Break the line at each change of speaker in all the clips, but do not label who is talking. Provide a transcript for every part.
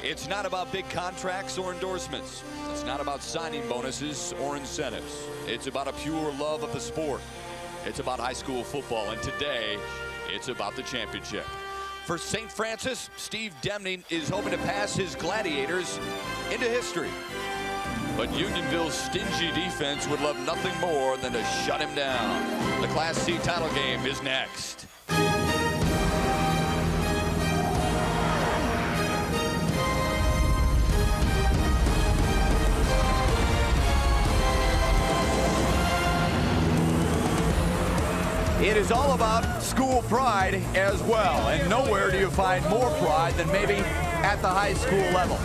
It's not about big contracts or endorsements. It's not about signing bonuses or incentives. It's about a pure love of the sport. It's about high school football, and today, it's about the championship. For St. Francis, Steve Demning is hoping to pass his Gladiators into history. But Unionville's stingy defense would love nothing more than to shut him down. The Class C title game is next. It is all about school pride as well, and nowhere do you find more pride than maybe at the high school level.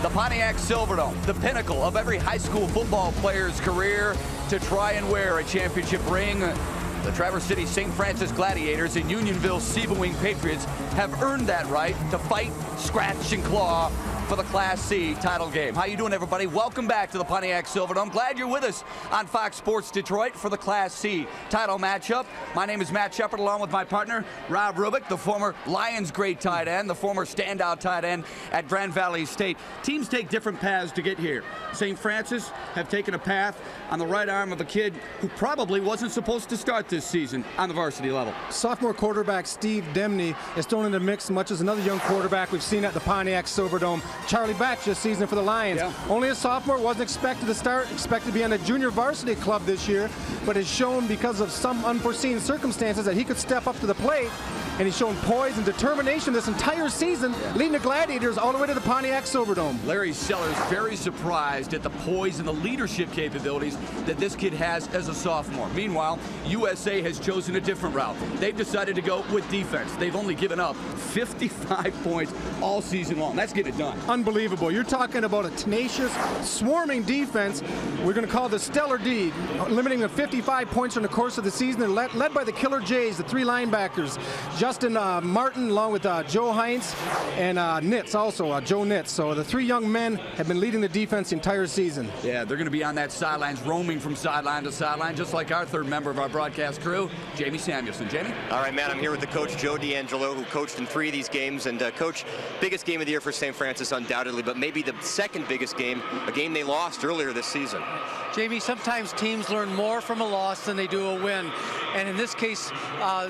The Pontiac Silverdome, the pinnacle of every high school football player's career to try and wear a championship ring. The Traverse City St. Francis Gladiators and Unionville-Sebewaing Patriots have earned that right to fight, scratch, and claw for the Class C title game. How you doing, everybody? Welcome back to the Pontiac Silverdome. Glad you're with us on Fox Sports Detroit for the Class C title matchup. My name is Matt Shepard, along with my partner, Rob Rubik, the former Lions great tight end, the former standout tight end at Grand Valley State. Teams take different paths to get here. St. Francis have taken a path on the right arm of a kid who probably wasn't supposed to start this season on the varsity level.
Sophomore quarterback Steve Demning is thrown in the mix, much as another young quarterback we've seen at the Pontiac Silverdome, Charlie Batch, this season for the Lions.
Yeah.
Only a sophomore, wasn't expected to start, expected to be on the junior varsity club this year, but has shown because of some unforeseen circumstances that he could step up to the plate, and he's shown poise and determination this entire season, leading the Gladiators all the way to the Pontiac Silverdome.
Larry Sellers very surprised at the poise and the leadership capabilities that this kid has as a sophomore. Meanwhile, USA has chosen a different route. They've decided to go with defense. They've only given up 55 points all season long. That's getting it done.
Unbelievable. You're talking about a tenacious, swarming defense. We're going to call the Stellar D, limiting to 55 points in the course of the season. They're led by the Killer Jays, the three linebackers, Justin Martin, along with Joe Heinz, and Nitz also, Joe Nitz. So the three young men have been leading the defense the entire season.
Yeah, they're going to be on that sidelines, roaming from sideline to sideline, just like our third member of our broadcast crew, Jamie Samuelson. Jamie?
All right, Matt, I'm here with the coach, Joe D'Angelo, who coached in 3 of these games. And, Coach, biggest game of the year for St. Francis, undoubtedly, but maybe the second biggest game, a game they lost earlier this season.
Jamie, sometimes teams learn more from a loss than they do a win. And in this case,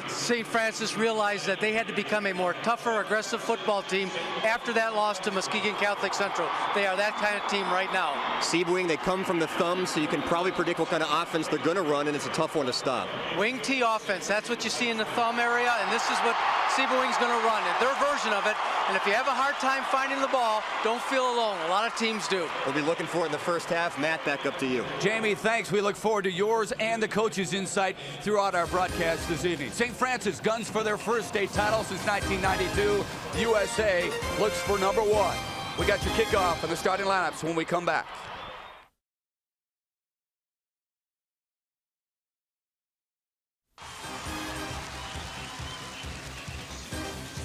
St. Francis realized that they had to become a more tougher, aggressive football team after that loss to Muskegon Catholic Central. They are that kind of team right now.
Sebewaing, they come from the thumb, so you can probably predict what kind of offense they're going to run, and it's a tough one to stop.
Wing T offense, that's what you see in the thumb area, and this is what Sebewaing's going to run, their version of it. And if you have a hard time finding the ball, don't feel alone. A lot of teams do.
We'll be looking for it in the first half. Matt, back up to you.
Jamie, thanks. We look forward to yours and the coach's insight throughout our broadcast this evening. St. Francis guns for their first state title since 1992. USA looks for number 1. We got your kickoff and the starting lineups when we come back.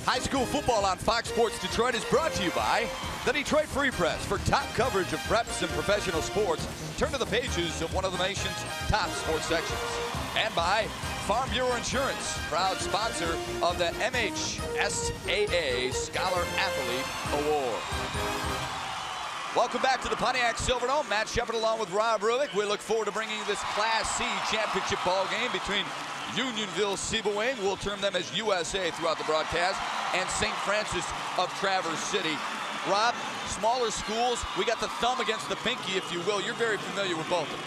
High school football on Fox Sports Detroit is brought to you by the Detroit Free Press. For top coverage of preps and professional sports, turn to the pages of one of the nation's top sports sections. And by Farm Bureau Insurance, proud sponsor of the MHSAA Scholar Athlete Award. Welcome back to the Pontiac Silverdome. Matt Shepard along with Rob Rubik. We look forward to bringing you this Class C championship ball game between Unionville-Sebewaing, we'll term them as USA throughout the broadcast, and St. Francis of Traverse City. Rob, smaller schools, we got the thumb against the pinky, if you will. You're very familiar with both of them.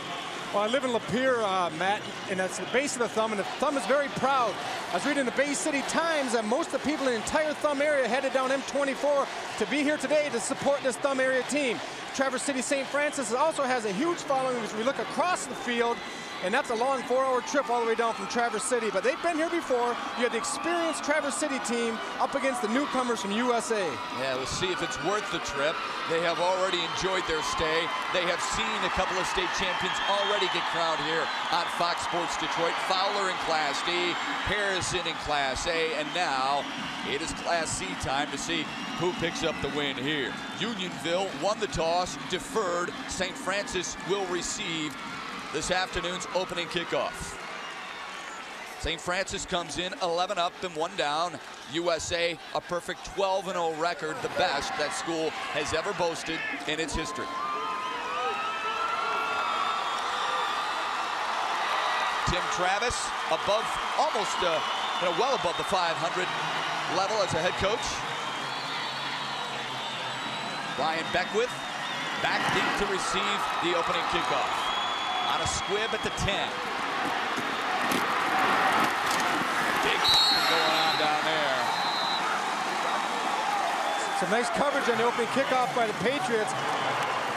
Well, I live in Lapeer, Matt, and that's the base of the thumb, and the thumb is very proud. I was reading in the Bay City Times that most of the people in the entire thumb area headed down M24 to be here today to support this thumb area team. Traverse City St. Francis also has a huge following as we look across the field, and that's a long 4-hour trip all the way down from Traverse City. But they've been here before. You had the experienced Traverse City team up against the newcomers from USA.
Yeah, we'll see if it's worth the trip. They have already enjoyed their stay. They have seen a couple of state champions already get crowned here on Fox Sports Detroit. Fowler in Class D, Harrison in Class A, and now it is Class C time to see who picks up the win here. Unionville won the toss, deferred. St. Francis will receive this afternoon's opening kickoff. St. Francis comes in 11 up and 1 down. USA, a perfect 12-0 record, the best that school has ever boasted in its history. Tim Travis above, almost well above the 500 level as a head coach. Brian Beckwith back deep to receive the opening kickoff. On a squib at the 10. Big popping going on down there.
Some nice coverage on the opening kickoff by the Patriots.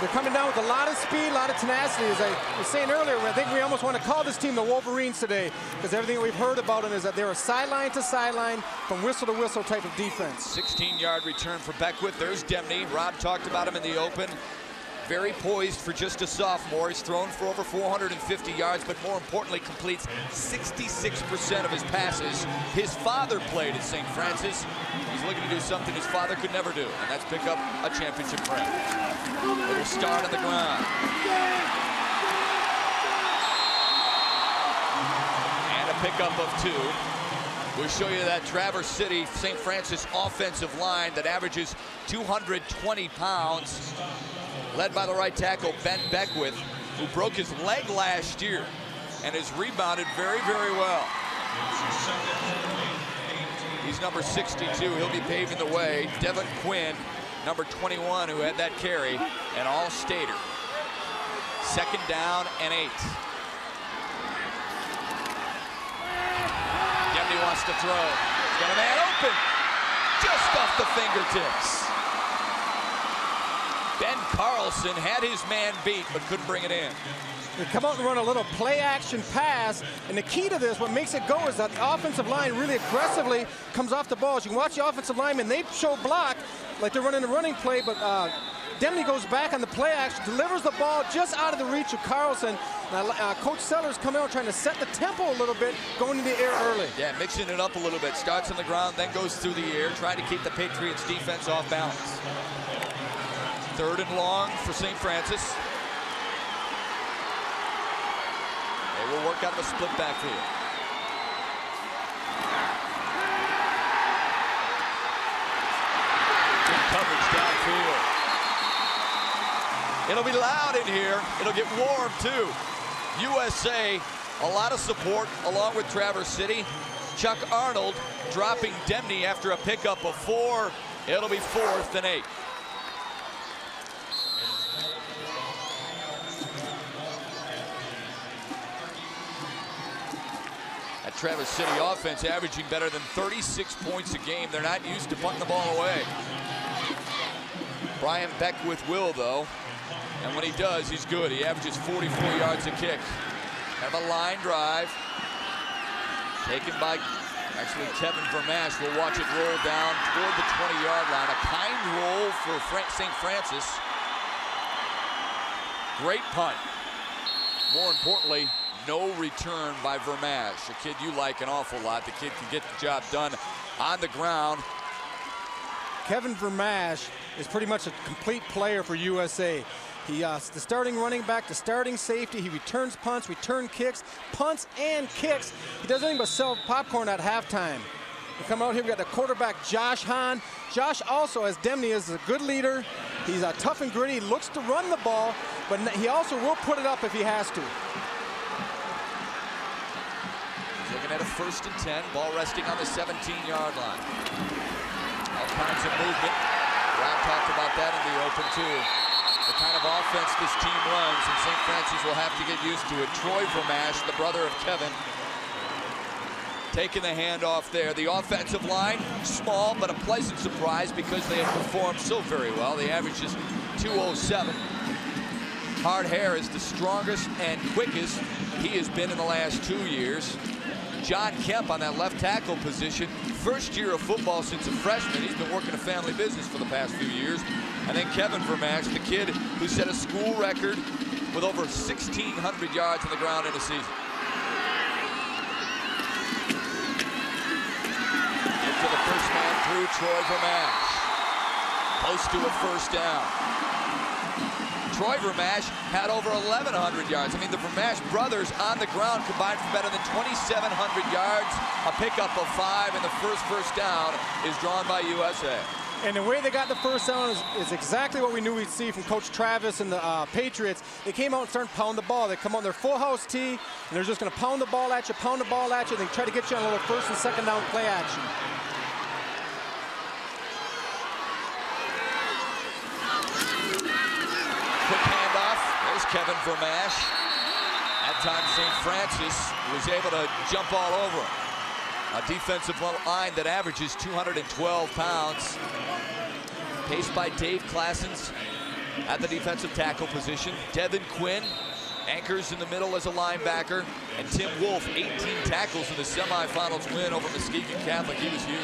They're coming down with a lot of speed, a lot of tenacity. As I was saying earlier, I think we almost want to call this team the Wolverines today, because everything we've heard about them is that they're a sideline to sideline, from whistle to whistle type of defense.
16-yard return for Beckwith. There's Demney. Rob talked about him in the open. Very poised for just a sophomore. He's thrown for over 450 yards, but more importantly, completes 66% of his passes. His father played at St. Francis. He's looking to do something his father could never do, and that's pick up a championship crown. Little start on the ground. And a pickup of 2. We'll show you that Traverse City St. Francis offensive line that averages 220 pounds. Led by the right tackle, Ben Beckwith, who broke his leg last year and has rebounded very, very well. He's number 62. He'll be paving the way. Devin Quinn, number 21, who had that carry, an all-stater. 2nd down and 8. Demney wants to throw. He's got a man open. Just off the fingertips. Ben Carlson had his man beat, but couldn't bring it in.
They come out and run a little play-action pass, and the key to this, what makes it go, is that the offensive line really aggressively comes off the ball. As you can watch the offensive linemen, they show block like they're running a running play, but Demney goes back on the play action, delivers the ball just out of the reach of Carlson. Now, Coach Sellers coming out trying to set the tempo a little bit, going into the air early. Yeah,
mixing it up a little bit. Starts on the ground, then goes through the air, trying to keep the Patriots defense off balance. 3rd and long for St. Francis. They will work out the split backfield. Good coverage downfield. It'll be loud in here. It'll get warm too. USA, a lot of support along with Traverse City. Chuck Arnold dropping Demney after a pickup of 4. It'll be 4th and 8. Traverse City offense averaging better than 36 points a game. They're not used to punting the ball away. Brian Beckwith will, though. And when he does, he's good. He averages 44 yards a kick. Have a line drive. Taken by, actually, Kevin Vermash. We'll watch it roll down toward the 20-yard line. A kind roll for St. Francis. Great punt. More importantly, no return by Vermash, a kid you like an awful lot. The kid can get the job done on the ground.
Kevin Vermash is pretty much a complete player for USA. He's the starting running back, the starting safety. He returns punts, return kicks, punts and kicks. He does nothing but sell popcorn at halftime. We come out here, we got the quarterback, Josh Hahn. Josh also, as Demney, is a good leader. He's tough and gritty, looks to run the ball, but he also will put it up if he has to.
Looking at a 1st and 10, ball resting on the 17-yard line. All kinds of movement. Rob talked about that in the open, too. The kind of offense this team runs, and St. Francis will have to get used to it. Troy Vermash, the brother of Kevin, taking the handoff there. The offensive line, small, but a pleasant surprise because they have performed so very well. The average is 207. Hard Hair is the strongest and quickest he has been in the last 2 years. John Kemp on that left tackle position. 1st year of football since a freshman. He's been working a family business for the past few years. And then Kevin Vermash, the kid who set a school record with over 1,600 yards on the ground in a season. Into the first man through, Troy Vermash. Close to a 1st down. Troy Vermash had over 1,100 yards. I mean, the Vermash brothers on the ground combined for better than 2,700 yards. A pickup of 5, and the first down is drawn by USA.
And the way they got the first down is exactly what we knew we'd see from Coach Travis and the Patriots. They came out and started pounding the ball. They come on their full house tee, and they're just going to pound the ball at you, and they try to get you on a little first and second down play action.
Quick handoff. There's Kevin Vermash. That time St. Francis was able to jump all over him. A defensive line that averages 212 pounds. Paced by Dave Classens at the defensive tackle position. Devin Quinn anchors in the middle as a linebacker. And Tim Wolf, 18 tackles in the semifinals win over Muskegon Catholic. He was huge.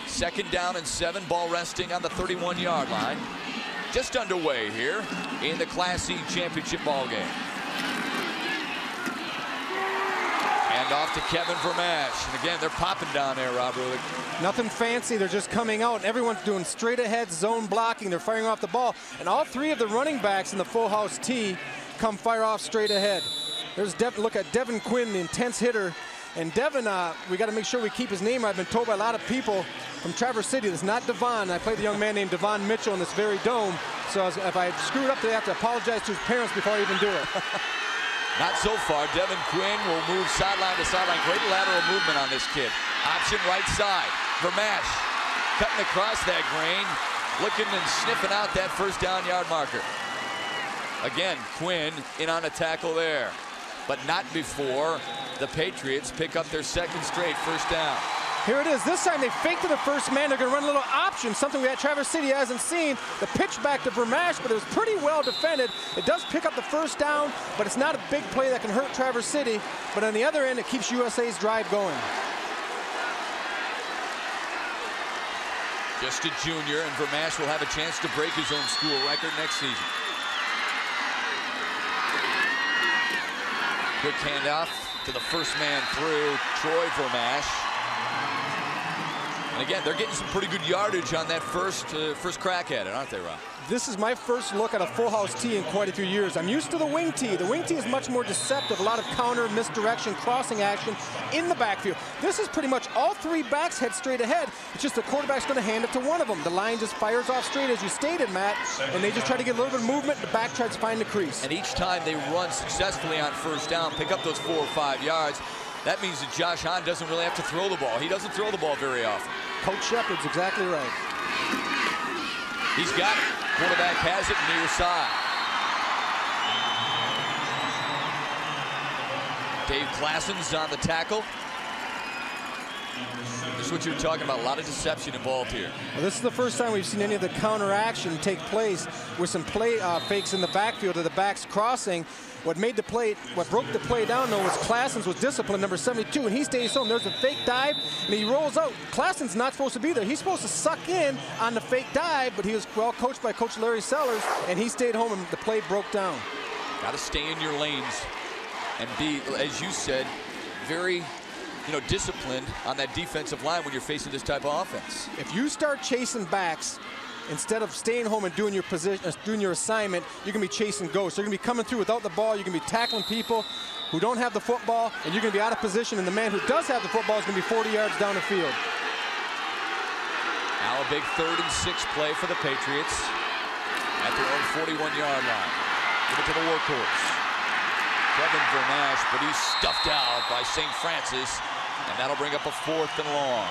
Second down and 7, ball resting on the 31-yard line. Just underway here in the Class C championship ball game. And off to Kevin Vermash. And again, they're popping down there, Rob Rulick.
Nothing fancy, they're just coming out. Everyone's doing straight ahead zone blocking. They're firing off the ball. And all 3 of the running backs in the full house tee come fire off straight ahead. There's look at Devin Quinn, the intense hitter. And Devin, we got to make sure we keep his name. I've been told by a lot of people from Traverse City, it's not Devon. I played a young man named Devon Mitchell in this very dome. So if I screwed up, they have to apologize to his parents before I even do it.
Not so far. Devin Quinn will move sideline to sideline. Great lateral movement on this kid. Option right side. Vermash cutting across that grain, looking and sniffing out that first down yard marker. Again, Quinn in on a tackle there, but not before the Patriots pick up their second straight first down.
Here it is. This time they fake to the first man. They're going to run a little option, something that Traverse City hasn't seen. The pitch back to Vermash, but it was pretty well defended. It does pick up the first down, but it's not a big play that can hurt Traverse City. But on the other end, it keeps USA's drive going.
Just a junior, and Vermash will have a chance to break his own school record next season. Quick handoff to the first man through, Troy Vermash. And again, they're getting some pretty good yardage on that first crack at it, aren't they, Rob?
This is my first look at a full house tee in quite a few years. I'm used to the wing tee. The wing tee is much more deceptive, a lot of counter, misdirection, crossing action in the backfield. This is pretty much all 3 backs head straight ahead. It's just the quarterback's going to hand it to one of them. The line just fires off straight, as you stated, Matt, and they just try to get a little bit of movement. The back tries to find the crease. And
each time they run successfully on first down, pick up those 4 or 5 yards, that means that Josh Hahn doesn't really have to throw the ball. He doesn't throw the ball very often.
Coach Shepard's exactly right.
He's got it. Quarterback has it near side. Dave Classens on the tackle. This is what you were talking about, a lot of deception involved here.
Well, this is the first time we've seen any of the counter action take place with some play fakes in the backfield of the backs crossing. What broke the play down, though, was Classens was disciplined, number 72, and he stays home. There's a fake dive, and he rolls out. Classens not supposed to be there. He's supposed to suck in on the fake dive, but he was well coached by Coach Larry Sellers, and he stayed home, and the play broke down.
Got to stay in your lanes and be, as you said, very disciplined on that defensive line when you're facing this type of offense.
If you start chasing backs, instead of staying home and doing your position, doing your assignment, you're going to be chasing ghosts. You're going to be coming through without the ball. You're going to be tackling people who don't have the football, and you're going to be out of position, and the man who does have the football is going to be 40 yards down the field.
Now a big 3rd and 6 play for the Patriots at their own 41-yard line. Give it to the workhorse, Kevin Vermash, but he's stuffed out by St. Francis, and that'll bring up a 4th and long.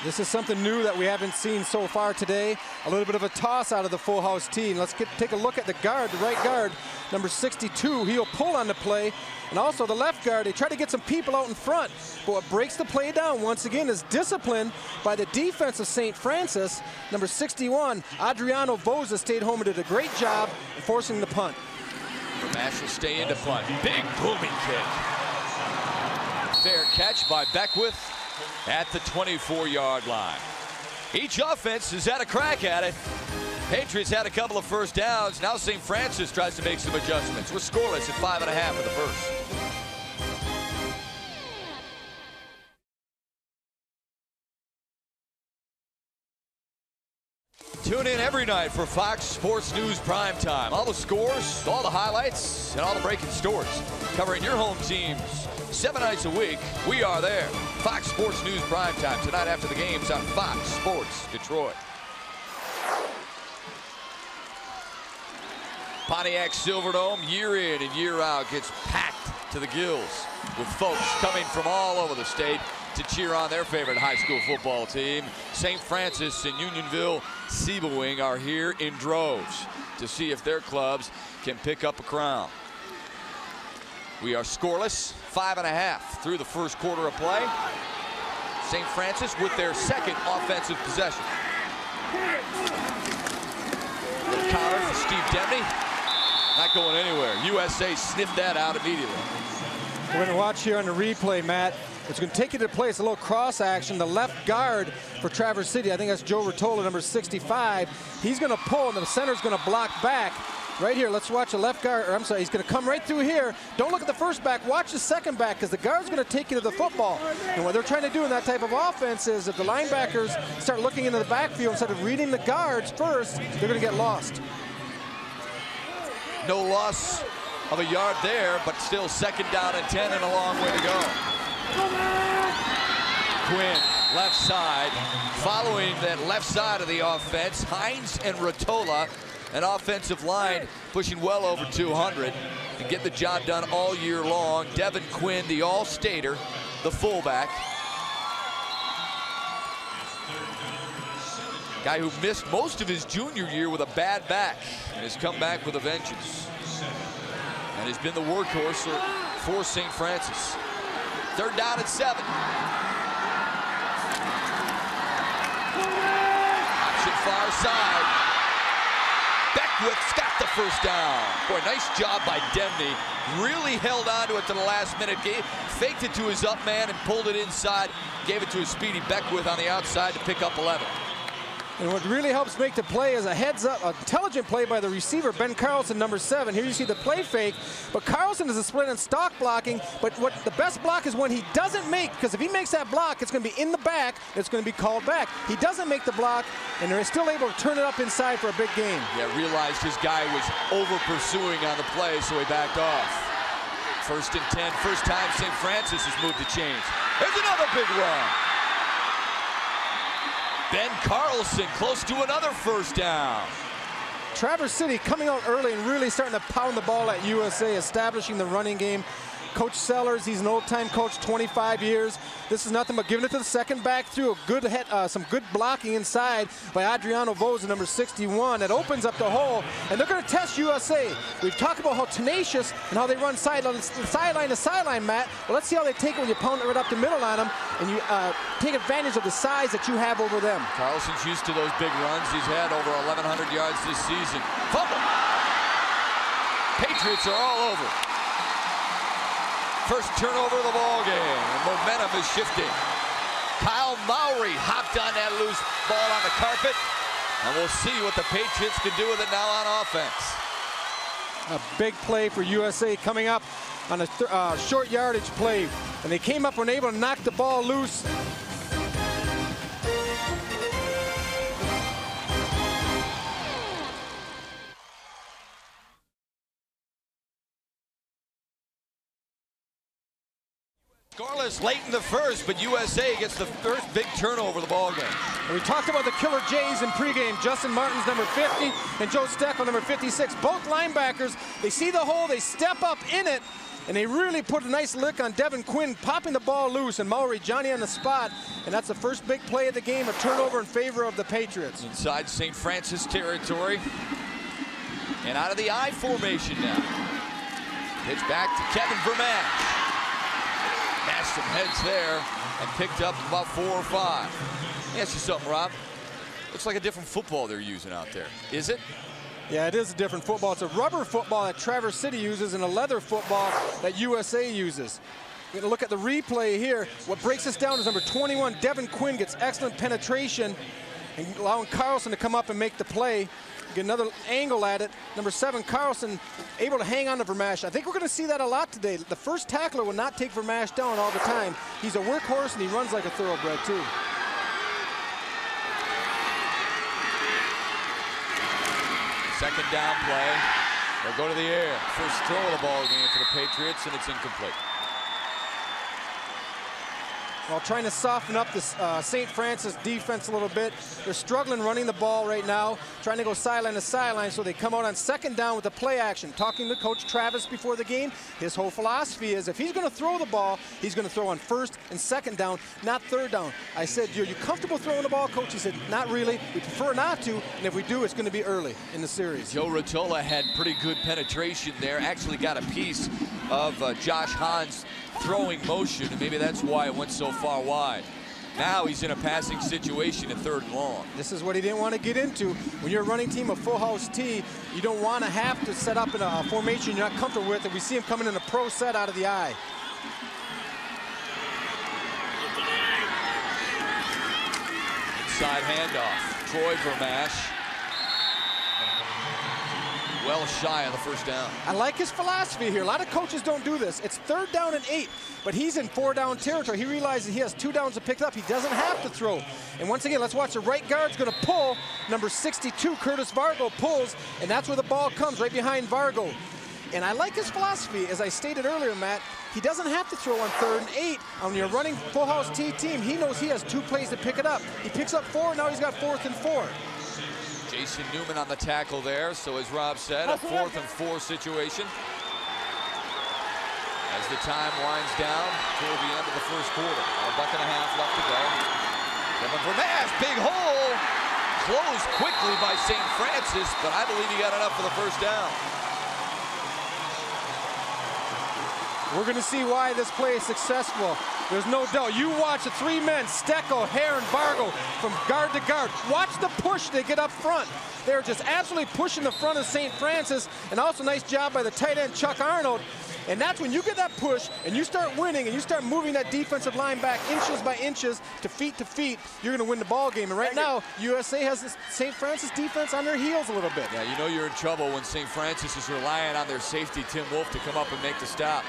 This is something new that we haven't seen so far today. A little bit of a toss out of the full house tee. And let's take a look at the guard, the right guard, number 62. He'll pull on the play. And also the left guard, they try to get some people out in front. But what breaks the play down, once again, is discipline by the defense of St. Francis. Number 61, Adriano Boza, stayed home and did a great job forcing the punt.
Vermash will stay into punt. Big booming kick. Fair catch by Beckwith at the 24-yard line. Each offense has had a crack at it. Patriots had a couple of first downs. Now St. Francis tries to make some adjustments. We're scoreless at 5.5 of the first. Tune in every night for Fox Sports News Primetime. All the scores, all the highlights, and all the breaking stories. Covering your home teams 7 nights a week. We are there. Fox Sports News Primetime tonight after the games on Fox Sports Detroit. Pontiac Silverdome, year in and year out, gets packed to the gills with folks coming from all over the state to cheer on their favorite high school football team. St. Francis and Unionville-Sebewaing are here in droves to see if their clubs can pick up a crown. We are scoreless, 5.5 through the first quarter of play. St. Francis with their second offensive possession. Little counter for Steve Demney. Not going anywhere. USA sniffed that out immediately.
We're going to watch here on the replay, Matt. It's going to take you to place a little cross action. The left guard for Traverse City, I think that's Joe Rottola, number 65. He's going to pull, and the center's going to block back. Right here, let's watch the left guard, or I'm sorry, he's going to come right through here. Don't look at the first back, watch the second back, because the guard's going to take you to the football. And what they're trying to do in that type of offense is if the linebackers start looking into the backfield instead of reading the guards first, they're going to get lost.
No loss of a yard there, but still 2nd down and 10 and a long way to go. Quinn, left side. Following that left side of the offense, Hines and Rottola, an offensive line pushing well over 200 and get the job done all year long. Devin Quinn, the all-stater, the fullback. Guy who missed most of his junior year with a bad back and has come back with a vengeance. And has been the workhorse for St. Francis. 3rd down and 7. Option far side. Beckwith's got the first down. Boy, nice job by Demney. Really held on to it to the last minute. Faked it to his up man and pulled it inside. Gave it to his speedy Beckwith on the outside to pick up 11.
And what really helps make the play is a heads-up, intelligent play by the receiver, Ben Carlson, number 7. Here you see the play fake, but Carlson is a split and stock blocking, but what the best block is when he doesn't make, because if he makes that block, it's going to be in the back, it's going to be called back. He doesn't make the block, and they're still able to turn it up inside for a big gain.
Yeah, realized his guy was over-pursuing on the play, so he backed off. 1st and 10, first time St. Francis has moved the chains. There's another big run. Ben Carlson close to another 1st down.
Traverse City coming out early and really starting to pound the ball at USA, establishing the running game. Coach Sellers, he's an old-time coach, 25 years. This is nothing but giving it to the second back through a good some good blocking inside by Adriano Voza, number 61. That opens up the hole, and they're going to test USA. We've talked about how tenacious and how they run sideline to sideline, Matt. Well, let's see how they take it when you pound it right up the middle on them, and you take advantage of the size that you have over them.
Carlson's used to those big runs. He's had over 1,100 yards this season. Fumble. Patriots are all over. First turnover of the ball game, and momentum is shifting. Kyle Mowry hopped on that loose ball on the carpet, and we'll see what the Patriots can do with it now on offense.
A big play for USA coming up on a short yardage play, and they came up and were able to knock the ball loose.
Scoreless late in the first, but USA gets the first big turnover of the ball game.
And we talked about the Killer Jays in pregame. Justin Martin's number 50 and Joe Steckel, number 56. Both linebackers, they see the hole, they step up in it, and they really put a nice lick on Devin Quinn, popping the ball loose, and Mowry, Johnny on the spot. And that's the first big play of the game, a turnover in favor of the Patriots.
Inside St. Francis territory. And out of the I formation now. Pitch back to Kevin Vermash. Mashed some heads there and picked up about 4 or 5. Let me ask you something, Rob. Looks like a different football they're using out there. Is it?
Yeah, it is a different football. It's a rubber football that Traverse City uses and a leather football that USA uses. We're going to look at the replay here. What breaks us down is number 21, Devin Quinn, gets excellent penetration and allowing Carlson to come up and make the play. Get another angle at it. Number 7, Carlson, able to hang on to Vermash. I think we're going to see that a lot today. The first tackler will not take Vermash down all the time. He's a workhorse, and he runs like a thoroughbred, too.
Second down play. They'll go to the air. First throw of the ball game for the Patriots, and it's incomplete.
Well, trying to soften up this St. Francis defense a little bit. They're struggling running the ball right now, trying to go sideline to sideline, so they come out on second down with the play action. Talking to Coach Travis before the game, his whole philosophy is if he's going to throw the ball, he's going to throw on first and second down, not third down. I said, are you comfortable throwing the ball, Coach? He said, not really. We prefer not to, and if we do, it's going to be early in the series.
Joe Rotola had pretty good penetration there, actually got a piece of Josh Hahn's throwing motion, and maybe that's why it went so far wide. Now he's in a passing situation at 3rd and long.
This is what he didn't want to get into. When you're a running team of full house T, you don't want to have to set up in a formation you're not comfortable with, and we see him coming in a pro set out of the eye.
Inside handoff. Troy Vermash. Well shy of the first down.
I like his philosophy here. A lot of coaches don't do this. It's 3rd down and 8, but he's in 4-down territory. He realizes he has 2 downs to pick up. He doesn't have to throw. And once again, let's watch the right guard's going to pull. Number 62, Curtis Vargo, pulls, and that's where the ball comes, right behind Vargo. And I like his philosophy. As I stated earlier, Matt, he doesn't have to throw on 3rd and 8. On your running full house T team, he knows he has 2 plays to pick it up. He picks up 4, now he's got 4th and 4.
Jason Newman on the tackle there, so as Rob said, a 4th and 4 situation. As the time winds down toward the end of the first quarter. A buck and a half left to go. Kevin Vermash, big hole. Closed quickly by St. Francis, but I believe he got enough for the first down.
We're going to see why this play is successful. There's no doubt. You watch the 3 men, Stecco, Hare, and Vargo, from guard to guard. Watch the push they get up front. They're just absolutely pushing the front of St. Francis, and also nice job by the tight end, Chuck Arnold. And that's when you get that push and you start winning and you start moving that defensive line back inches by inches to feet, you're going to win the ball game. And right now, USA has this St. Francis defense on their heels a little bit.
Yeah, you know you're in trouble when St. Francis is relying on their safety, Tim Wolf, to come up and make the stop.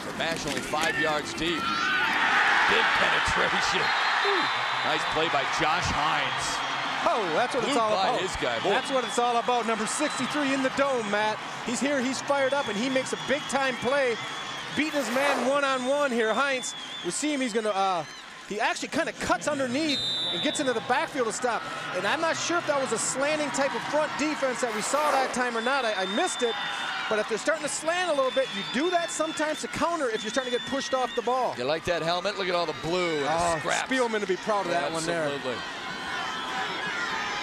Vermash only 5 yards deep. Big penetration. Nice play by Josh Hines.
Oh, that's what it's all about.
His guy.
That's what it's all about. Number 63 in the dome, Matt. He's here, he's fired up, and he makes a big-time play, beating his man one-on-one here. Hines, we see him, he's going to, he actually kind of cuts underneath and gets into the backfield to stop. And I'm not sure if that was a slanting type of front defense that we saw that time or not. I missed it. But if they're starting to slant a little bit, you do that sometimes to counter if you're starting to get pushed off the ball.
You like that helmet? Look at all the blue and the scraps.
Spielman to be proud of that one there.
Absolutely.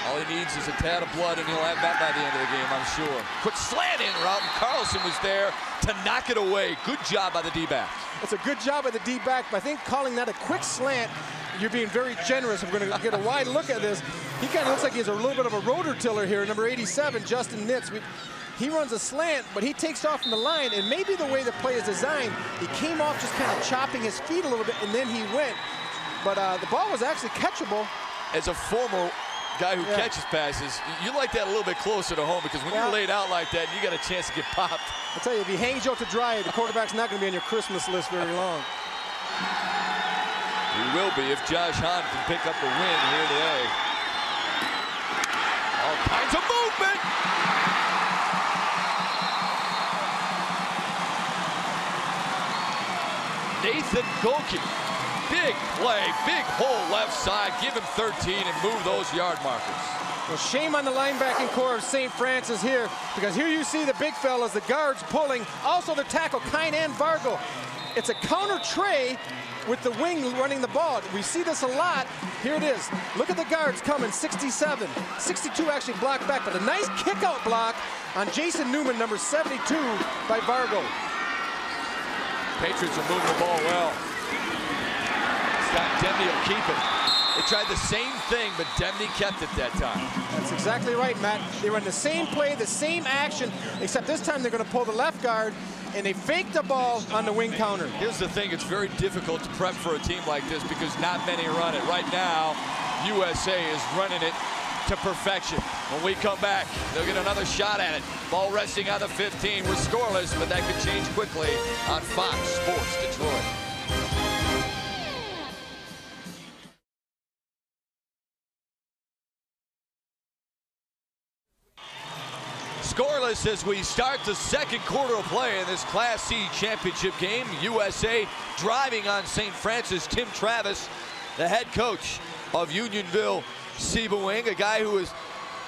All he needs is a tad of blood, and he'll have that by the end of the game, I'm sure. Quick slant in route, and Carlson was there to knock it away. Good job by the D-back.
It's a good job by the D-back, but I think calling that a quick slant, you're being very generous. We're going to get a wide look at this. He kind of looks like he has a little bit of a rotor tiller here. Number 87, Justin Nitz. He runs a slant, but he takes off from the line, and maybe the way the play is designed, he came off just kind of chopping his feet a little bit, and then he went. But the ball was actually catchable.
As a former guy who catches passes, you like that a little bit closer to home, because when you're laid out like that, you got a chance to get popped.
I'll tell you, if he hangs you out to dry, the quarterback's not going to be on your Christmas list very long.
He will be if Josh Hahn can pick up the win here today. All kinds of movement. Nathan Golke, big play, big hole left side, give him 13 and move those yard markers.
Well, shame on the linebacking core of St. Francis here, because here you see the big fellas, the guards pulling, also the tackle, Kine and Vargo. It's a counter tray with the wing running the ball. We see this a lot. Here it is. Look at the guards coming, 67. 62 actually blocked back, but a nice kick-out block on Jason Newman, number 72, by Vargo.
Patriots are moving the ball well. Scott Demney will keep it. They tried the same thing, but Demney kept it that time.
That's exactly right, Matt. They run the same play, the same action, except this time they're going to pull the left guard, and they fake the ball on the wing counter.
Here's the thing, it's very difficult to prep for a team like this because not many run it. Right now, USA is running it to perfection. When we come back, they'll get another shot at it. Ball resting on the 15. We're scoreless, but that could change quickly on Fox Sports Detroit. Travis, as we start the second quarter of play in this Class C championship game. USA driving on St. Francis. Tim Travis, the head coach of Unionville-Sebewaing, a guy who has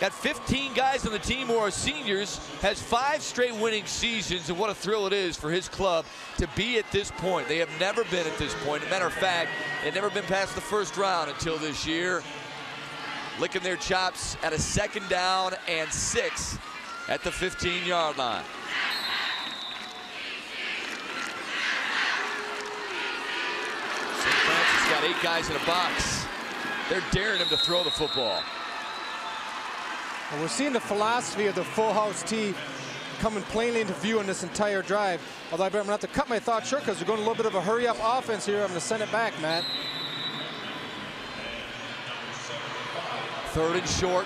got 15 guys on the team who are seniors, has 5 straight winning seasons, and what a thrill it is for his club to be at this point. They have never been at this point. As a matter of fact, they've never been past the first round until this year. Licking their chops at a 2nd down and 6 at the 15-yard line. St. Francis got 8 guys in a box. They're daring him to throw the football.
And we're seeing the philosophy of the full house tee coming plainly into view in this entire drive. Although I'm going to have to cut my thought short because we're going a little bit of a hurry-up offense here. I'm going to send it back, Matt.
3rd and short.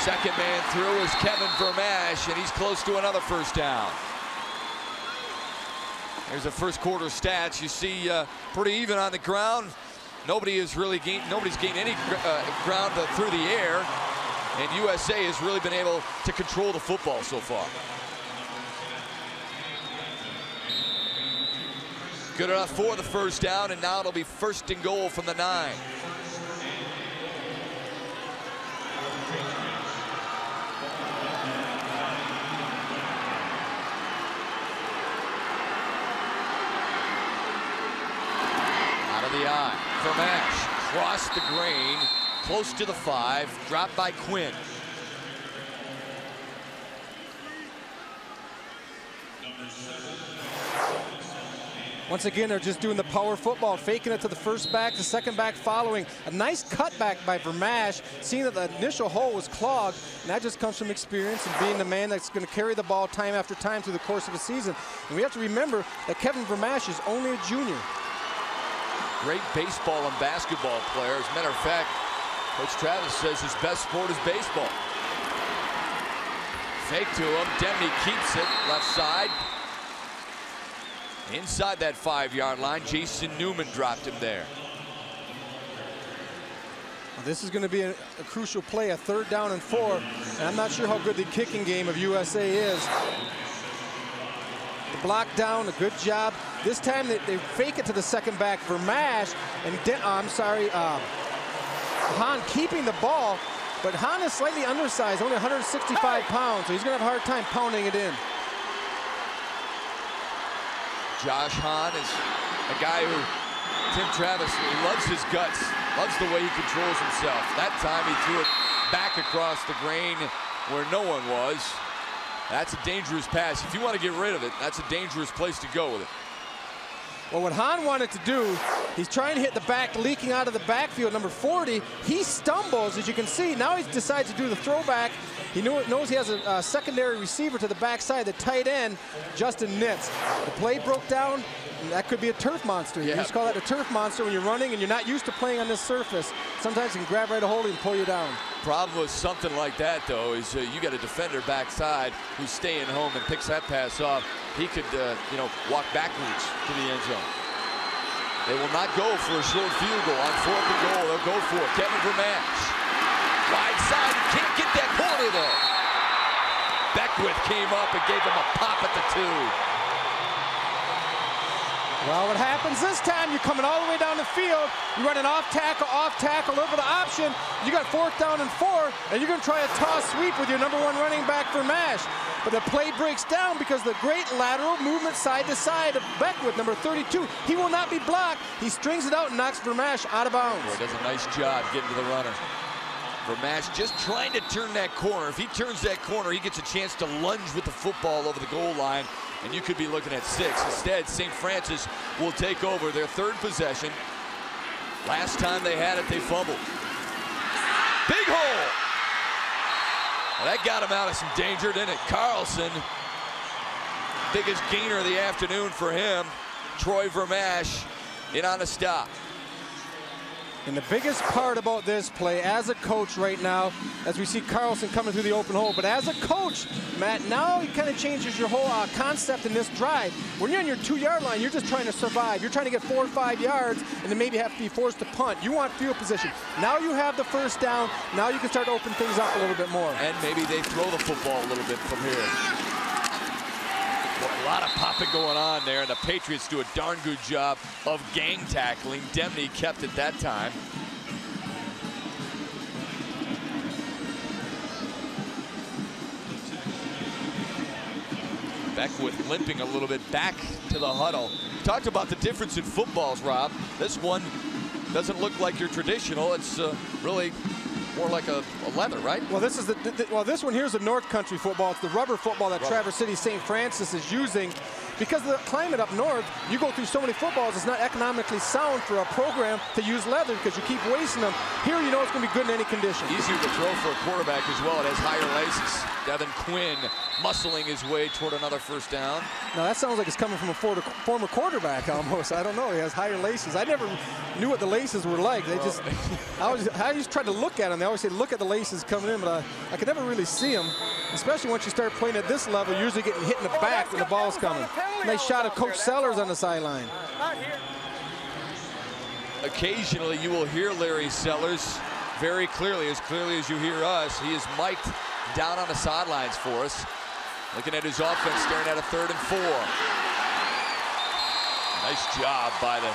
Second man through is Kevin Vermash, and he's close to another first down. There's the first quarter stats. You see pretty even on the ground. Nobody's gained any ground through the air, and USA has really been able to control the football so far. Good enough for the first down, and now it'll be 1st and goal from the 9. Out of the eye. Vermash crossed the grain, close to the 5, dropped by Quinn.
Once again, they're just doing the power football, faking it to the first back, the second back following. A nice cutback by Vermash, seeing that the initial hole was clogged, and that just comes from experience and being the man that's going to carry the ball time after time through the course of a season. And we have to remember that Kevin Vermash is only a junior.
Great baseball and basketball player. As a matter of fact, Coach Travis says his best sport is baseball. Fake to him. Demney keeps it left side. Inside that 5-yard line, Jason Newman dropped him there.
Well, this is going to be a crucial play, a 3rd down and 4. And I'm not sure how good the kicking game of USA is. The block down, a good job. This time they fake it to the second back, Vermash, and Hahn keeping the ball, but Hahn is slightly undersized, only 165 pounds, so he's going to have a hard time pounding it in.
Josh Hahn is a guy who, Tim Travis, he loves his guts, loves the way he controls himself. That time he threw it back across the grain where no one was. That's a dangerous pass. If you want to get rid of it, that's a dangerous place to go with it.
Well, what Hahn wanted to do, he's trying to hit the back, leaking out of the backfield, number 40. He stumbles, as you can see. Now he decides to do the throwback. He knows he has a secondary receiver to the backside, the tight end, Justin Nitz. The play broke down. That could be a turf monster. You just call that a turf monster when you're running and you're not used to playing on this surface. Sometimes he can grab right a hold and pull you down.
Problem with something like that, though, is you got a defender backside who's staying home and picks that pass off. He could, walk backwards to the end zone. They will not go for a short field goal. On 4th and goal, they'll go for it. Kevin Vermash. Wide side, can't get that corner, though. Beckwith came up and gave him a pop at the 2.
Well, what happens this time, you're coming all the way down the field, you run an off tackle, a little bit of option, you got 4th down and 4, and you're going to try a toss sweep with your number 1 running back, Vermash. But the play breaks down because the great lateral movement side to side of Beckwith, number 32. He will not be blocked. He strings it out and knocks Vermash out of bounds.
Boy, does a nice job getting to the runner. Vermash just trying to turn that corner. If he turns that corner, he gets a chance to lunge with the football over the goal line, and you could be looking at 6. Instead, St. Francis will take over their 3rd possession. Last time they had it, they fumbled. Big hole! Well, that got him out of some danger, didn't it? Carlson, biggest gainer of the afternoon for him. Troy Vermash in on a stop.
And the biggest part about this play as a coach right now, as we see Carlson coming through the open hole, but as a coach, Matt, now it kind of changes your whole concept in this drive. When you're on your 2-yard line, you're just trying to survive. You're trying to get 4 or 5 yards and then maybe have to be forced to punt. You want field position. Now you have the first down. Now you can start to open things up a little bit more.
And maybe they throw the football a little bit from here. A lot of popping going on there, and the Patriots do a darn good job of gang tackling. Demney kept it that time. Beckwith limping a little bit back to the huddle. Talked about the difference in footballs, Rob. This one doesn't look like your traditional. It's really more like a leather, right?
Well, this is this one here's a North Country football. It's the rubber football that Traverse City St. Francis is using. Because of the climate up north, you go through so many footballs, it's not economically sound for a program to use leather because you keep wasting them. Here, you know it's going to be good in any condition.
Easier to throw for a quarterback as well. It has higher laces. Devin Quinn muscling his way toward another first down.
Now, that sounds like it's coming from a former quarterback almost. I don't know. He has higher laces. I never knew what the laces were like. They just, I just tried to look at them. They always say, look at the laces coming in, but I could never really see them, especially once you start playing at this level, you're usually getting hit in the back when the ball's coming. Nice shot of Coach Sellers on the sideline.
Occasionally, you will hear Larry Sellers very clearly as you hear us. He is mic'd down on the sidelines for us. Looking at his offense, staring at a 3rd and 4. Nice job by the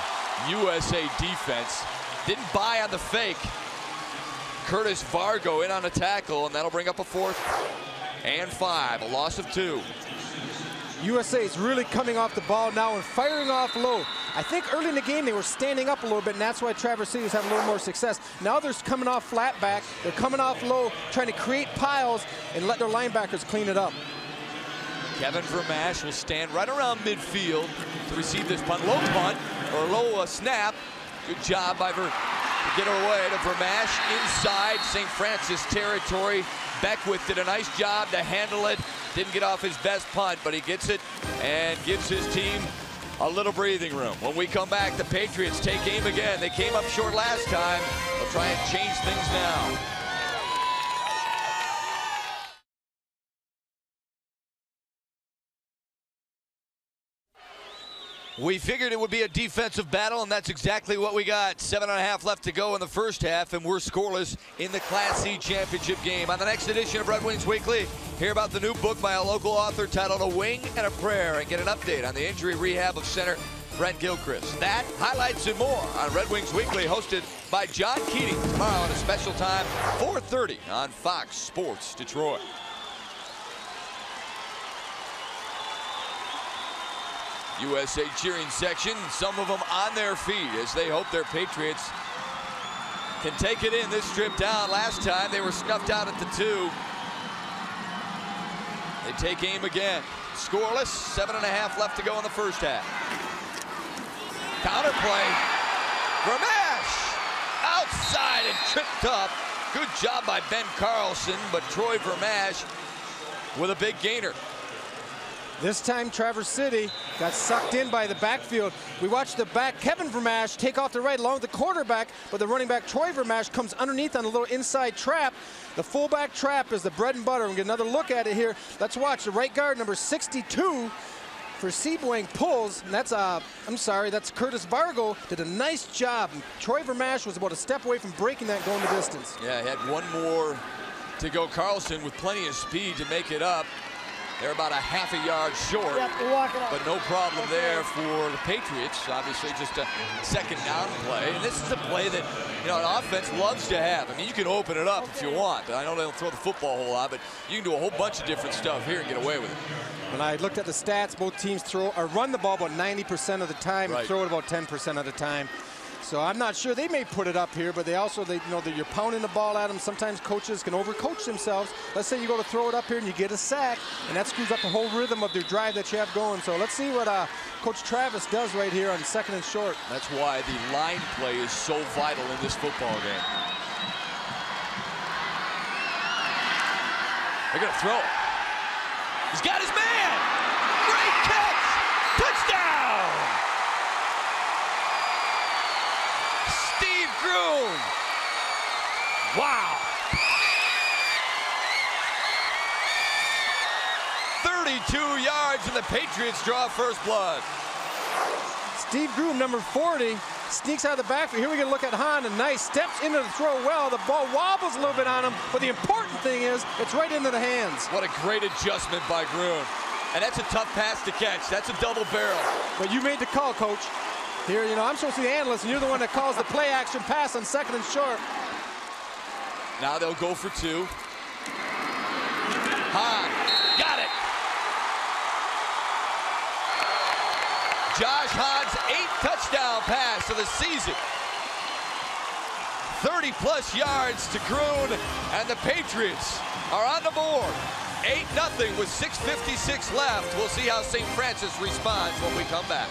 USA defense. Didn't buy on the fake. Curtis Vargo in on a tackle, and that'll bring up a 4th and 5, a loss of 2.
USA is really coming off the ball now and firing off low. I think early in the game they were standing up a little bit, and that's why Traverse City was having a little more success. Now they're coming off flat back. They're coming off low, trying to create piles and let their linebackers clean it up.
Kevin Vermash will stand right around midfield to receive this punt. Low punt, or low snap. Good job by to get away to Vermash inside St. Francis territory. Beckwith did a nice job to handle it. Didn't get off his best punt, but he gets it and gives his team a little breathing room. When we come back, the Patriots take aim again. They came up short last time. They'll try and change things now. We figured it would be a defensive battle, and that's exactly what we got. 7.5 left to go in the first half, and we're scoreless in the Class C championship game. On the next edition of Red Wings Weekly, hear about the new book by a local author titled A Wing and a Prayer, and get an update on the injury rehab of center Brent Gilchrist. That, highlights, and more on Red Wings Weekly, hosted by John Keating tomorrow at a special time, 4:30 on Fox Sports Detroit. USA cheering section, some of them on their feet as they hope their Patriots can take it in this trip down. Last time they were snuffed out at the 2. They take aim again. Scoreless, 7.5 left to go in the first half. Counter play. Vermash outside and tripped up. Good job by Ben Carlson, but Troy Vermash with a big gainer.
This time Traverse City got sucked in by the backfield. We watched the back, Kevin Vermash, take off the right along with the quarterback, but the running back Troy Vermash comes underneath on a little inside trap. The fullback trap is the bread and butter. We'll get another look at it here. Let's watch the right guard, number 62 for Sebewaing pulls, and that's that's Curtis Vargo, did a nice job. Troy Vermash was about a step away from breaking that going the distance.
Yeah, he had one more to go. Carlson with plenty of speed to make it up. They're about a half a yard short, but no problem there for the Patriots. Obviously just a second down play. And this is a play that, you know, an offense loves to have. I mean, you can open it up if you want. I know they don't throw the football a whole lot, but you can do a whole bunch of different stuff here and get away with it.
When I looked at the stats, both teams run the ball about 90% of the time and throw it about 10% of the time. So I'm not sure. They may put it up here, but they know that you're pounding the ball at them. Sometimes coaches can overcoach themselves. Let's say you go to throw it up here and you get a sack, and that screws up the whole rhythm of their drive that you have going. So let's see what Coach Travis does right here on 2nd and short.
That's why the line play is so vital in this football game. They're going to throw it. He's got his man. Great catch. Touchdown. yards, and the Patriots draw first blood.
Steve Groom, number 40, sneaks out of the backfield. Here we can look at Hahn, and nice steps into the throw well. The ball wobbles a little bit on him, but the important thing is it's right into the hands.
What a great adjustment by Groom. And that's a tough pass to catch. That's a double barrel.
But you made the call, Coach. Here, you know, I'm supposed to be the analyst, and you're the one that calls the play action pass on 2nd and short.
Now they'll go for 2. Hahn, got it. Josh Hahn's 8th touchdown pass of the season. 30-plus yards to Groom, and the Patriots are on the board. 8-0 with 6:56 left. We'll see how St. Francis responds when we come back.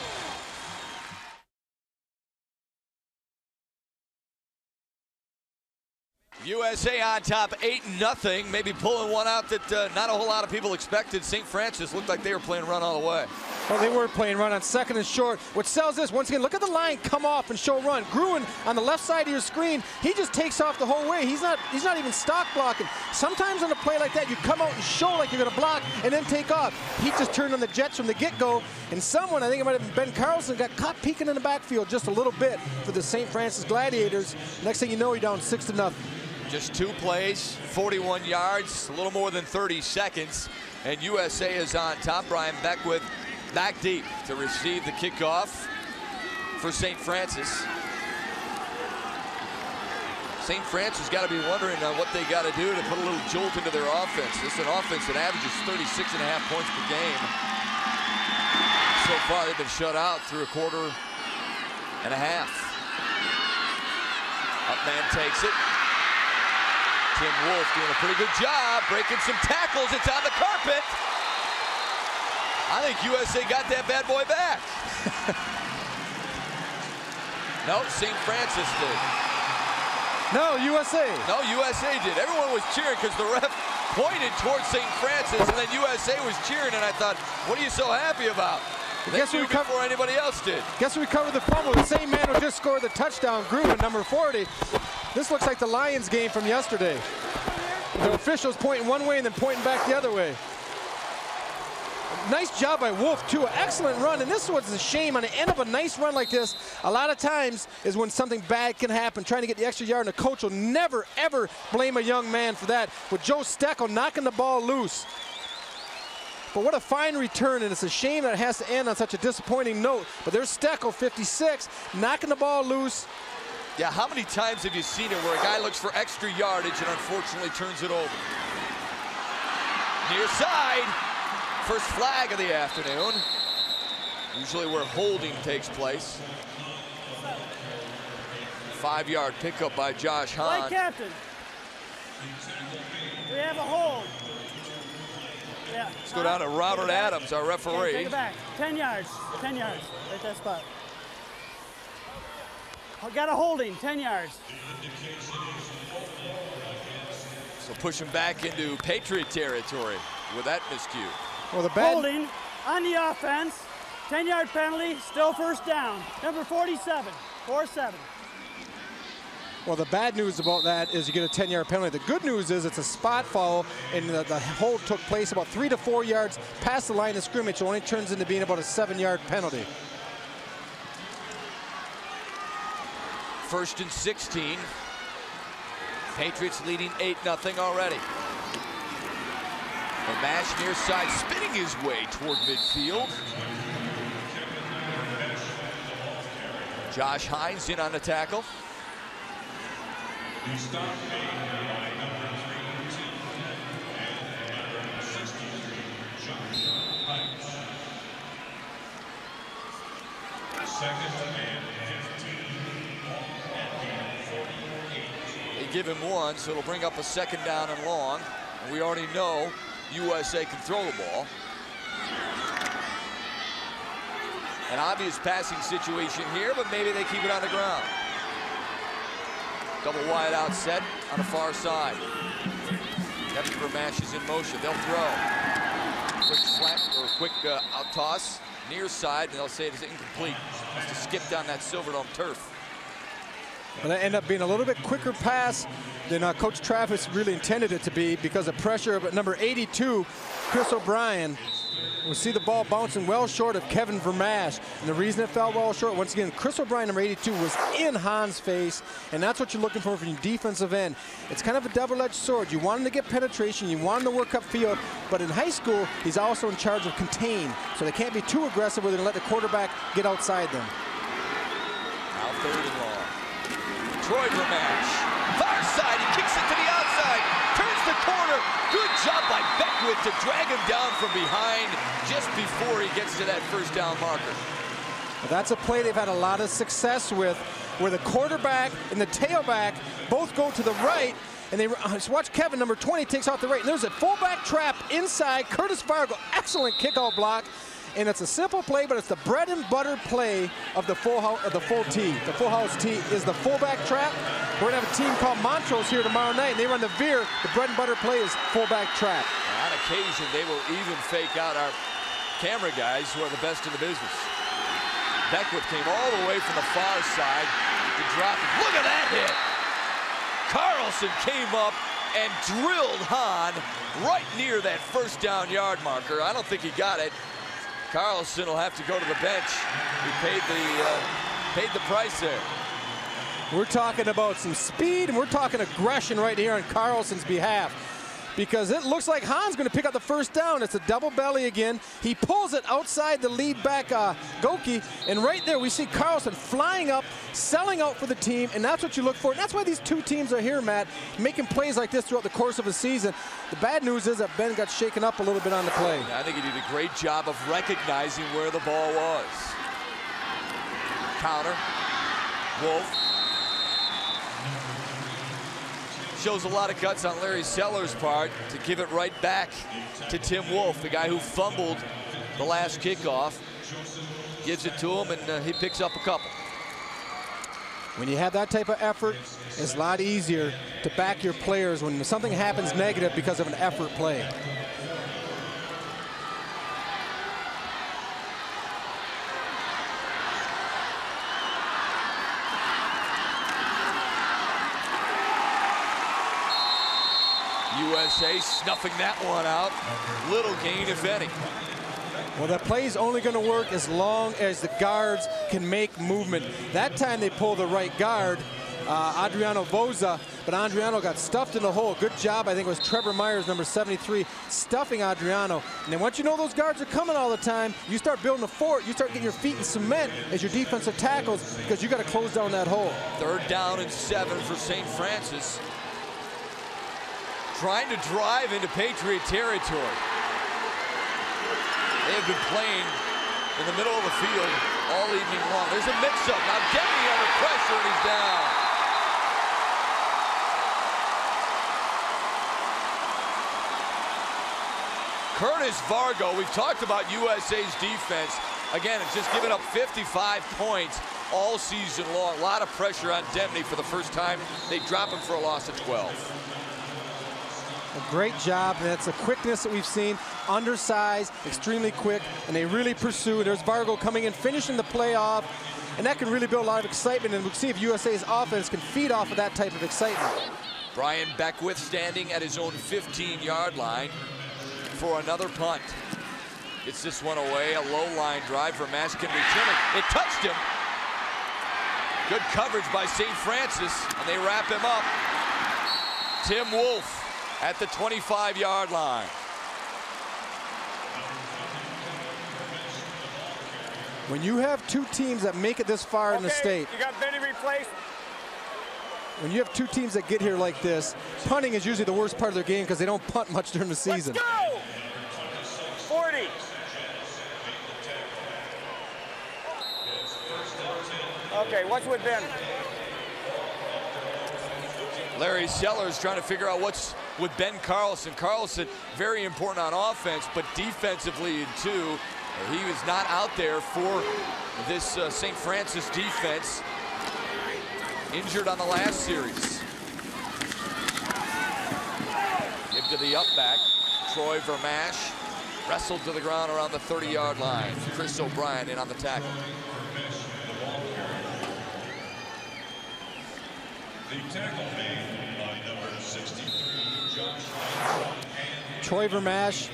USA on top 8-0, maybe pulling one out that not a whole lot of people expected. St. Francis looked like they were playing run all the way.
Well, they were playing run on 2nd and short, which sells this. Once again, look at the line come off and show run. Gruen on the left side of your screen, he just takes off the whole way. He's not even stock blocking. Sometimes on a play like that, you come out and show like you're going to block and then take off. He just turned on the jets from the get-go, and someone, I think it might have been Ben Carlson, got caught peeking in the backfield just a little bit for the St. Francis Gladiators. Next thing you know, you're down 6-0.
Just 2 plays, 41 yards, a little more than 30 seconds, and USA is on top. Brian Beckwith back deep to receive the kickoff for St. Francis. St. Francis got to be wondering what they got to do to put a little jolt into their offense. This is an offense that averages 36.5 points per game. So far, they've been shut out through a quarter and a half. Upman takes it. Tim Wolf doing a pretty good job, breaking some tackles. It's on the carpet. I think USA got that bad boy back. No, St. Francis did.
No, USA.
No, USA did. Everyone was cheering because the ref pointed towards St. Francis, and then USA was cheering, and I thought, what are you so happy about? Guess we before anybody else did.
Guess we covered the fumble. The same man who just scored the touchdown, Gruen, number 40. This looks like the Lions game from yesterday. The officials pointing one way and then pointing back the other way. Nice job by Wolf, too. Excellent run, and this was a shame on the end of a nice run like this. A lot of times is when something bad can happen, trying to get the extra yard, and the coach will never, ever blame a young man for that. With Joe Steckel knocking the ball loose. But what a fine return, and it's a shame that it has to end on such a disappointing note. But there's Steckel, 56, knocking the ball loose.
Yeah, how many times have you seen it where a guy looks for extra yardage and unfortunately turns it over? Near side, first flag of the afternoon. Usually where holding takes place. 5-yard pickup by Josh Hahn.
White captain. We have a hold. Yeah.
Let's go down to Robert Adams, our referee.
Take it back. 10 yards. 10 yards. Right that spot. Got a holding. 10 yards.
So pushing back into Patriot territory with that miscue.
Well, the bad
holding on the offense. 10-yard penalty. Still first down. Number 47. 4-7.
Well, the bad news about that is you get a 10-yard penalty. The good news is it's a spot foul, and the hold took place about 3 to 4 yards past the line of scrimmage. It only turns into being about a 7-yard penalty.
1st and 16. Patriots leading 8-0 already. The Mash near side spinning his way toward midfield. Josh Hines in on the tackle. They give him one, so it'll bring up a 2nd down and long. And we already know USA can throw the ball. An obvious passing situation here, but maybe they keep it on the ground. Double wide out set on the far side. Kevin Vermash is in motion. They'll throw. Quick flat or quick out toss near side, and they'll say it is incomplete. Has to skip down that Silverdome turf.
But that ended up being a little bit quicker pass than Coach Travis really intended it to be because of pressure of number 82, Chris O'Brien. We see the ball bouncing well short of Kevin Vermash. And the reason it fell well short, once again, Chris O'Brien, number 82, was in Hahn's face. And that's what you're looking for from your defensive end. It's kind of a double-edged sword. You want him to get penetration. You want him to work upfield. But in high school, he's also in charge of contain. So they can't be too aggressive where they're going to let the quarterback get outside them.
Now 3rd and long. Troy Vermash. Far side. He kicks it to the outside. Turns the corner. Good job by Beckwith to drag him down from behind just before he gets to that first down marker.
Well, that's a play they've had a lot of success with, where the quarterback and the tailback both go to the right, and they just watch Kevin, number 20, takes off the right. And there's a fullback trap inside. Curtis Vargo, excellent kickoff block. And it's a simple play, but it's the bread and butter play of the full tee. The full house tee is the fullback trap. We're gonna have a team called Montrose here tomorrow night, and they run the veer. The bread and butter play is fullback trap.
On occasion, they will even fake out our camera guys who are the best in the business. Beckwith came all the way from the far side to drop it. Look at that hit! Carlson came up and drilled Hahn right near that first down yard marker. I don't think he got it. Carlson will have to go to the bench. He paid the price there.
We're talking about some speed, and we're talking aggression right here on Carlson's behalf, because it looks like Hahn's going to pick up the first down. It's a double belly again. He pulls it outside the lead back, Goki, and right there we see Carlson flying up, selling out for the team, and that's what you look for. And that's why these two teams are here, Matt, making plays like this throughout the course of a season. The bad news is that Ben got shaken up a little bit on the play.
Yeah, I think he did a great job of recognizing where the ball was. Counter. Wolf. Shows a lot of guts on Larry Sellers' part to give it right back to Tim Wolf, the guy who fumbled the last kickoff. Gives it to him, and he picks up a couple.
When you have that type of effort, it's a lot easier to back your players when something happens negative because of an effort play.
USA snuffing that one out. Little gain, if any.
Well, that play is only going to work as long as the guards can make movement. That time they pull the right guard, Adriano Voza, but Adriano got stuffed in the hole. Good job, I think it was Trevor Myers, number 73, stuffing Adriano. And then once you know those guards are coming all the time, you start building a fort, you start getting your feet in cement as your defensive tackles, because you got to close down that hole.
3rd down and 7 for St. Francis. Trying to drive into Patriot territory. They have been playing in the middle of the field all evening long. There's a mix-up. Now Demi under pressure, and he's down. Curtis Vargo, we've talked about USA's defense. Again, it's just given up 55 points all season long. A lot of pressure on Demi for the first time. They drop him for a loss of 12.
A great job, and that's the quickness that we've seen. Undersized, extremely quick, and they really pursue. There's Vargo coming in, finishing the play off, and that can really build a lot of excitement, and we'll see if USA's offense can feed off of that type of excitement.
Brian Beckwith standing at his own 15-yard line for another punt. Gets this one away, a low line drive. Vermash can return it. It touched him. Good coverage by St. Francis, and they wrap him up. Tim Wolf at the 25-yard line.
When you have two teams that make it this far in the state,
you got Benny replaced.
when you have two teams that get here like this, punting is usually the worst part of their game because they don't punt much during the season.
Let's go! 40. Okay, what's with Ben?
Larry Sellers trying to figure out what's with Ben Carlson. Carlson, very important on offense, but defensively too. He was not out there for this St. Francis defense. Injured on the last series. Give to the up back. Troy Vermash wrestled to the ground around the 30-yard line. Chris O'Brien in on the tackle.
Troy Vermash,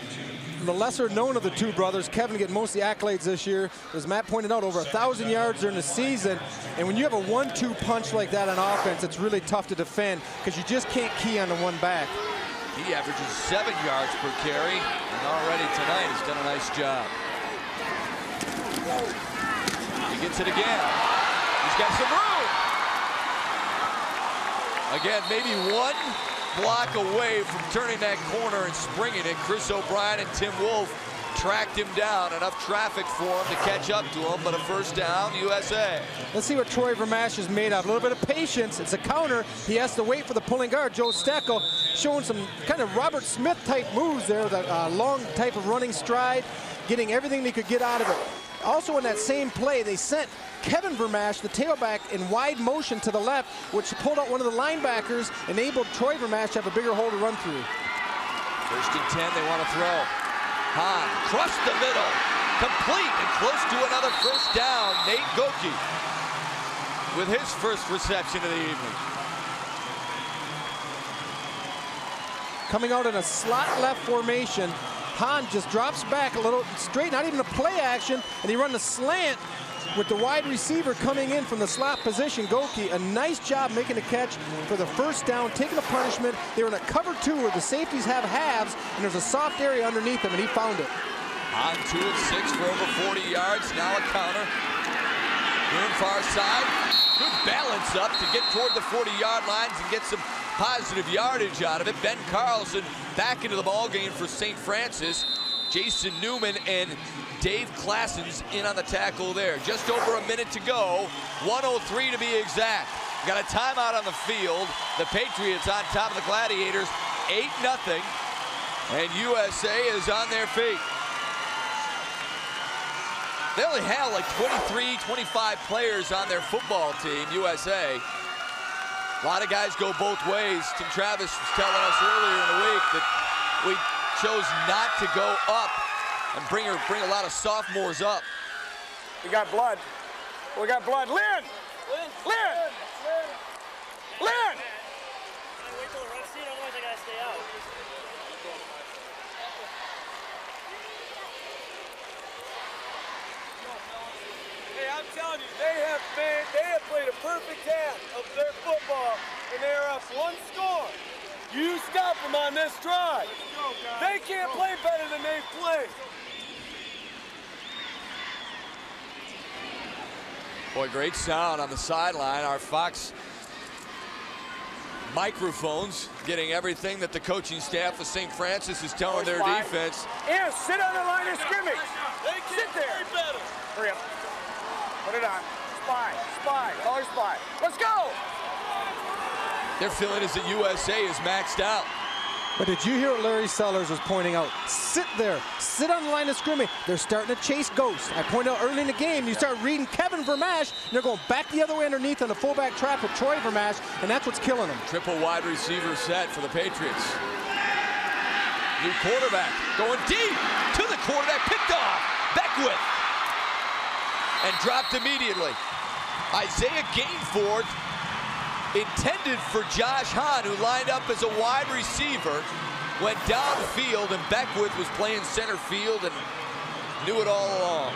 the lesser known of the two brothers. Kevin getting most of the accolades this year. As Matt pointed out, over 1,000 yards during the season. And when you have a 1-2 punch like that on offense, it's really tough to defend because you just can't key on the one back.
He averages 7 yards per carry, and already tonight has done a nice job. He gets it again. He's got some room. Again, maybe one block away from turning that corner and springing it. Chris O'Brien and Tim Wolf tracked him down. Enough traffic for him to catch up to him, but a first down, USA.
Let's see what Troy Vermash is made of. A little bit of patience. It's a counter. He has to wait for the pulling guard, Joe Steckel, showing some kind of Robert Smith type moves there, that long type of running stride, getting everything they could get out of it. Also in that same play, they sent Kevin Vermash, the tailback, in wide motion to the left, which pulled out one of the linebackers, enabled Troy Vermash to have a bigger hole to run through.
First and 10, they want to throw. Hahn, crushed the middle, complete and close to another first down. Nate Goki with his first reception of the evening.
Coming out in a slot left formation, Hahn just drops back a little straight, not even a play action, and he runs a slant with the wide receiver coming in from the slot position. Goki, a nice job making a catch for the first down, taking a punishment. They were in a cover 2 where the safeties have halves, and there's a soft area underneath them, and he found it.
On 2 and 6 for over 40 yards. Now a counter. Room far side. Good balance up to get toward the 40-yard lines and get some positive yardage out of it. Ben Carlson back into the ballgame for St. Francis. Jason Newman and Dave Klassens in on the tackle there. Just over a minute to go. 1:03 to be exact. Got a timeout on the field. The Patriots on top of the Gladiators, 8-0. And USA is on their feet. They only have like 23, 25 players on their football team, USA. A lot of guys go both ways. Tim Travis was telling us earlier in the week that we chose not to go up and bring a lot of sophomores up.
We got blood. We got blood. Lynn! Lynn! Lynn! Lynn!
Wait till the ref seat, otherwise I gotta stay out.
Hey, I'm telling you, they have played a perfect half of their football, and they're up 1 score. You stop them on this drive. They can't play better than they played.
Boy, great sound on the sideline. Our Fox microphones getting everything that the coaching staff of St. Francis is telling their defense.
Yeah, sit on the line of scrimmage.
They can't play better.
Hurry up. Put it on. Spy. Spy. Color spy. Let's go.
Their feeling is that USA is maxed out.
But did you hear what Larry Sellers was pointing out? Sit there. Sit on the line of scrimmage. They're starting to chase ghosts. I pointed out early in the game, you start reading Kevin Vermash, and they're going back the other way underneath on the fullback trap with Troy Vermash, and that's what's killing them.
Triple wide receiver set for the Patriots. New quarterback going deep to the quarterback, picked off. Beckwith. And dropped immediately. Isaiah Gainford, intended for Josh Hahn, who lined up as a wide receiver, went downfield, and Beckwith was playing center field and knew it all along.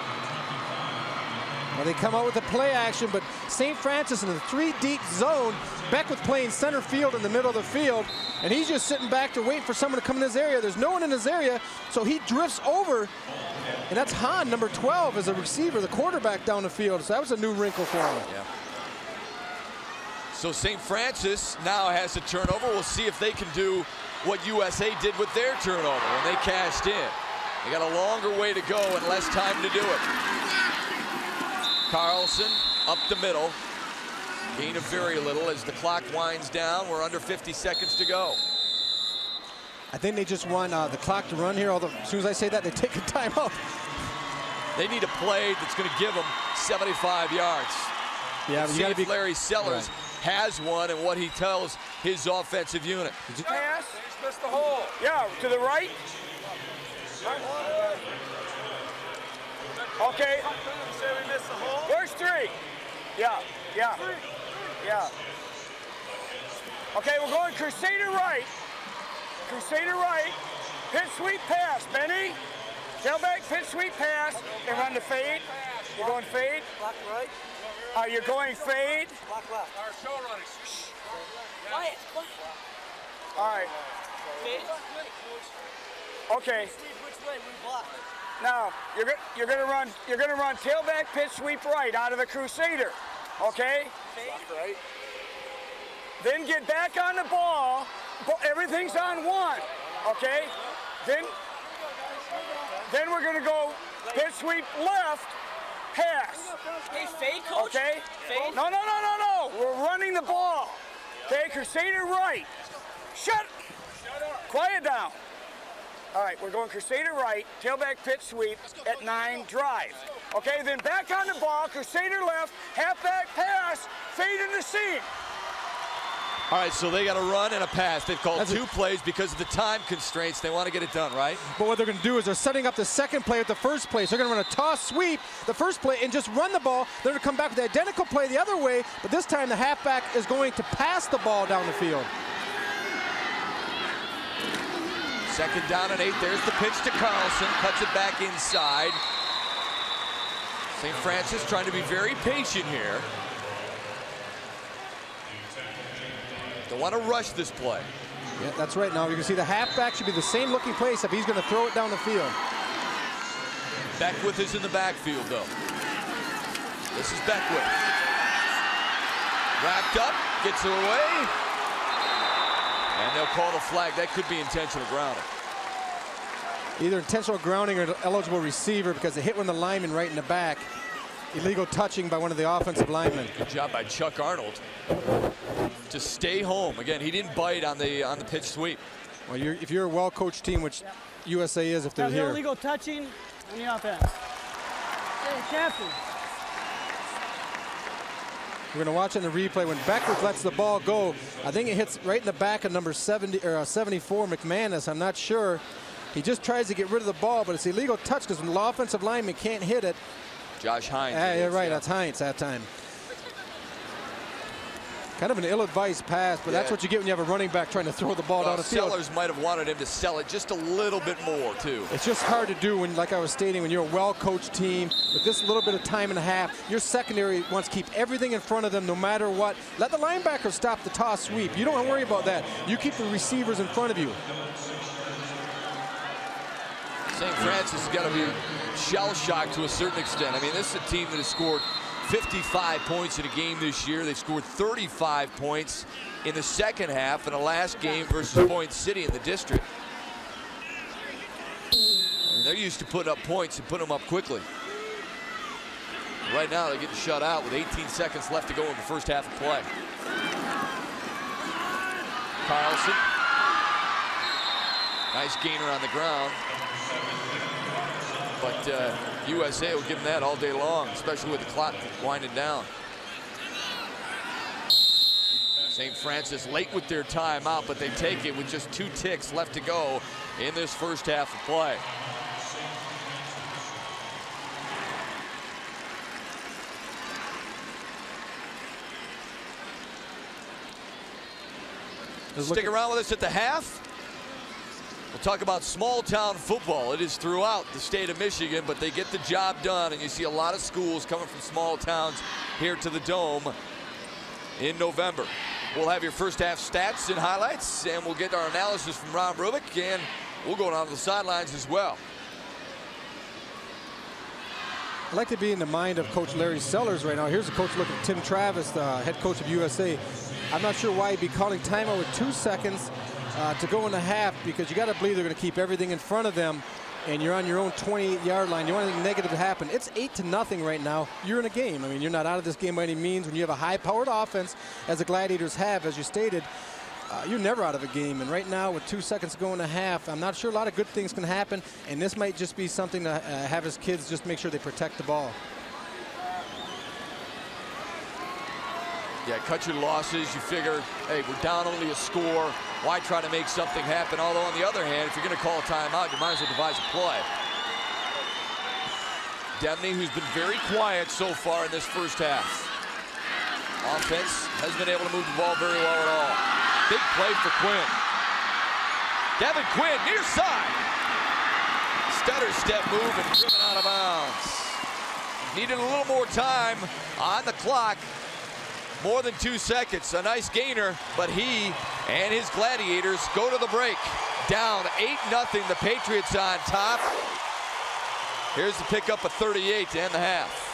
Well, they come out with a play action, but St. Francis in the 3-deep zone, Beckwith playing center field in the middle of the field, and he's just sitting back there waiting for someone to come in his area. There's no one in his area, so he drifts over, and that's Hahn, number 12, as a receiver, the quarterback down the field. So that was a new wrinkle for him.
Yeah. So St. Francis now has a turnover. We'll see if they can do what USA did with their turnover when they cashed in. They got a longer way to go and less time to do it. Carlson up the middle. Gain of very little as the clock winds down. We're under 50 seconds to go.
I think they just want the clock to run here, although as soon as I say that, they take a timeout.
They need a play that's going to give them 75 yards.
Yeah, but you got to be
Larry Sellers has one and what he tells his offensive unit.
Pass.
Missed the hole.
Yeah, to the right. Okay.
You say we missed the hole?
Where's 3? Yeah, yeah, yeah. Okay, we're going Crusader right. Crusader right. Pitch sweep pass, Benny. Tailback pitch sweep pass. And run the fade. You're going fade.
Block right.
You're going fade.
Block left. Show running. Quiet.
All right. Okay.
Which way we block?
Now you're gonna run tailback pitch sweep right out of the Crusader. Okay.
Block right.
Then get back on the ball. Everything's on one. Okay. Then we're gonna go pitch sweep left, pass.
Hey, fade, coach.
Okay.
Fade.
No. We're running the ball. Okay. Crusader right. Shut up. Quiet down. All right. We're going Crusader right, tailback pitch sweep at 9 drive. Okay. Then back on the ball. Crusader left, halfback pass, fade in the seam.
All right, so they got a run and a pass. They've called two plays because of the time constraints. They want to get it done, right?
But what they're going to do is they're setting up the second play with the first play. So they're going to run a toss sweep, the first play, and just run the ball. They're going to come back with the identical play the other way, but this time the halfback is going to pass the ball down the field.
2nd down and 8. There's the pitch to Carlson. Cuts it back inside. St. Francis trying to be very patient here. Don't want to rush this play.
Yeah, that's right. Now you can see the halfback should be the same looking play, except he's going to throw it down the field.
Beckwith is in the backfield, though. This is Beckwith. Wrapped up, gets it away. And they'll call the flag. That could be intentional grounding.
Either intentional grounding or eligible receiver because they hit one of the linemen right in the back. Illegal touching by one of the offensive linemen.
Good job by Chuck Arnold to stay home. Again, he didn't bite on the pitch sweep.
Well, if you're a well-coached team, which USA is if they're here.
Illegal touching on the offense. Hey, captain.
We're going to watch in the replay when Beckwith lets the ball go. I think it hits right in the back of number 70 or 74 McManus. I'm not sure. He just tries to get rid of the ball, but it's illegal touch because when the offensive lineman can't hit it.
Josh Hines.
Yeah, you're right. That's Hines that time. Kind of an ill-advised pass, but that's what you get when you have a running back trying to throw the ball down the field.
Sellers might have wanted him to sell it just a little bit more, too.
It's just hard to do when, like I was stating, when you're a well-coached team with this little bit of time and a half. Your secondary wants to keep everything in front of them no matter what. Let the linebacker stop the toss sweep. You don't worry about that. You keep the receivers in front of you.
St. Francis has got to be shell-shocked to a certain extent. I mean, this is a team that has scored 55 points in a game this year. They scored 35 points in the second half in the last game versus Point City in the district. I mean, they're used to putting up points and putting them up quickly. Right now, they're getting shut out with 18 seconds left to go in the first half of play. Carlson. Nice gainer on the ground. But USA will give them that all day long, especially with the clock winding down. St. Francis late with their timeout, but they take it with just 2 ticks left to go in this first half of play. Stick around with us at the half. We'll talk about small-town football. It is throughout the state of Michigan, but they get the job done, and you see a lot of schools coming from small towns here to the Dome in November. We'll have your first half stats and highlights, and we'll get our analysis from Ron Brubeck, and we'll go down to the sidelines as well.
I'd like to be in the mind of Coach Larry Sellers right now. Here's the coach looking at Tim Travis, the head coach of USA. I'm not sure why he'd be calling timeout with 2 seconds to go in the half, because you got to believe they're going to keep everything in front of them, and you're on your own 28-yard line. You want anything negative to happen. It's 8-0 right now. You're in a game. I mean, you're not out of this game by any means. When you have a high-powered offense, as the Gladiators have, as you stated, you're never out of a game. And right now, with 2 seconds to go in the half, I'm not sure a lot of good things can happen, and this might just be something to have his kids just make sure they protect the ball.
Yeah, cut your losses. You figure, hey, we're down only a score. Why try to make something happen? Although, on the other hand, if you're going to call a timeout, you might as well devise a play. Debney, who's been very quiet so far in this first half. Offense hasn't been able to move the ball very well at all. Big play for Quinn. Devin Quinn, near side. Stutter step move and driven out of bounds. Needed a little more time on the clock. More than 2 seconds. A nice gainer, but he and his Gladiators go to the break. Down 8-0. The Patriots on top. Here's the pickup of 38 to end the half.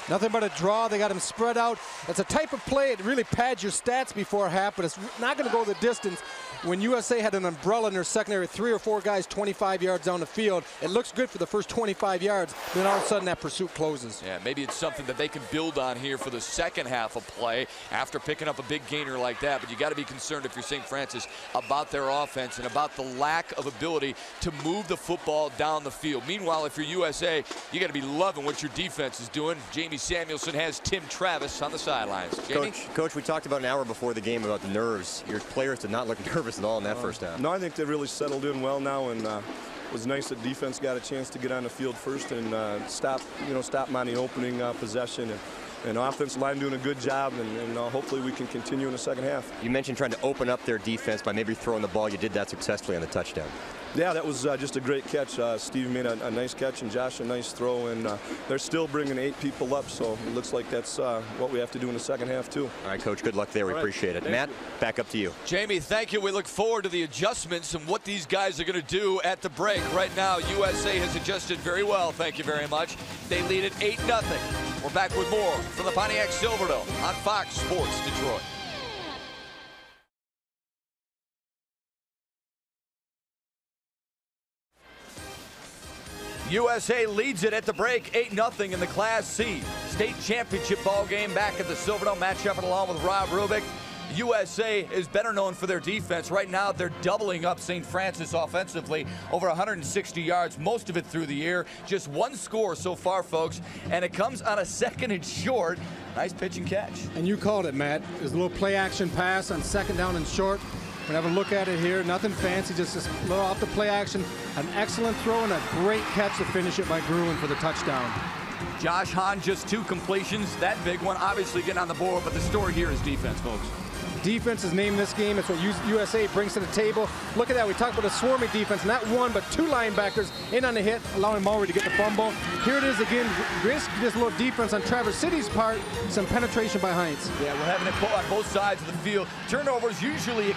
Nothing but a draw. They got him spread out. It's a type of play. It really pads your stats before half, but it's not going to go the distance. When USA had an umbrella in their secondary, 3 or 4 guys 25 yards down the field, it looks good for the first 25 yards. Then all of a sudden that pursuit closes.
Yeah, maybe it's something that they can build on here for the second half of play after picking up a big gainer like that. But you got to be concerned if you're St. Francis about their offense and about the lack of ability to move the football down the field. Meanwhile, if you're USA, you got to be loving what your defense is doing. Jamie Samuelson has Tim Travis on the sidelines. Jamie?
Coach, we talked about an hour before the game about the nerves. Your players did not look nervous at all in that first half.
No, I think they really settled in well now, and it was nice that defense got a chance to get on the field first and stop them on the opening possession. And offensive line doing a good job, and hopefully we can continue in the second half.
You mentioned trying to open up their defense by maybe throwing the ball. You did that successfully on the touchdown.
Yeah, that was just a great catch. Steve made a nice catch, and Josh a nice throw, and they're still bringing 8 people up, so it looks like that's what we have to do in the second half, too.
All right, Coach, good luck there. We appreciate it. Matt, back up to you.
Jamie, thank you. We look forward to the adjustments and what these guys are going to do at the break. Right now, USA has adjusted very well. Thank you very much. They lead at 8-0. We're back with more from the Pontiac Silverdome on Fox Sports Detroit. USA leads it at the break, 8-0 in the Class C state championship ball game back at the Silverdome. Matt Shepard along with Rob Rubik. USA is better known for their defense. Right now, they're doubling up St. Francis offensively, over 160 yards, most of it through the air. Just 1 score so far, folks, and it comes on a 2nd and short. Nice pitch and catch.
And you called it, Matt. There's a little play-action pass on 2nd down and short. We're going to have a look at it here. Nothing fancy, just a little off the play action. An excellent throw and a great catch to finish it by Gruen for the touchdown.
Josh Hahn, just 2 completions. That big one, obviously getting on the board, but the story here is defense, folks.
Defense is named this game. It's what USA brings to the table. Look at that. We talked about a swarming defense. Not 1, but 2 linebackers in on the hit, allowing Mulry to get the fumble. Here it is again. This little defense on Traverse City's part. Some penetration by Heinz.
Yeah, we're having it on both sides of the field. Turnovers usually a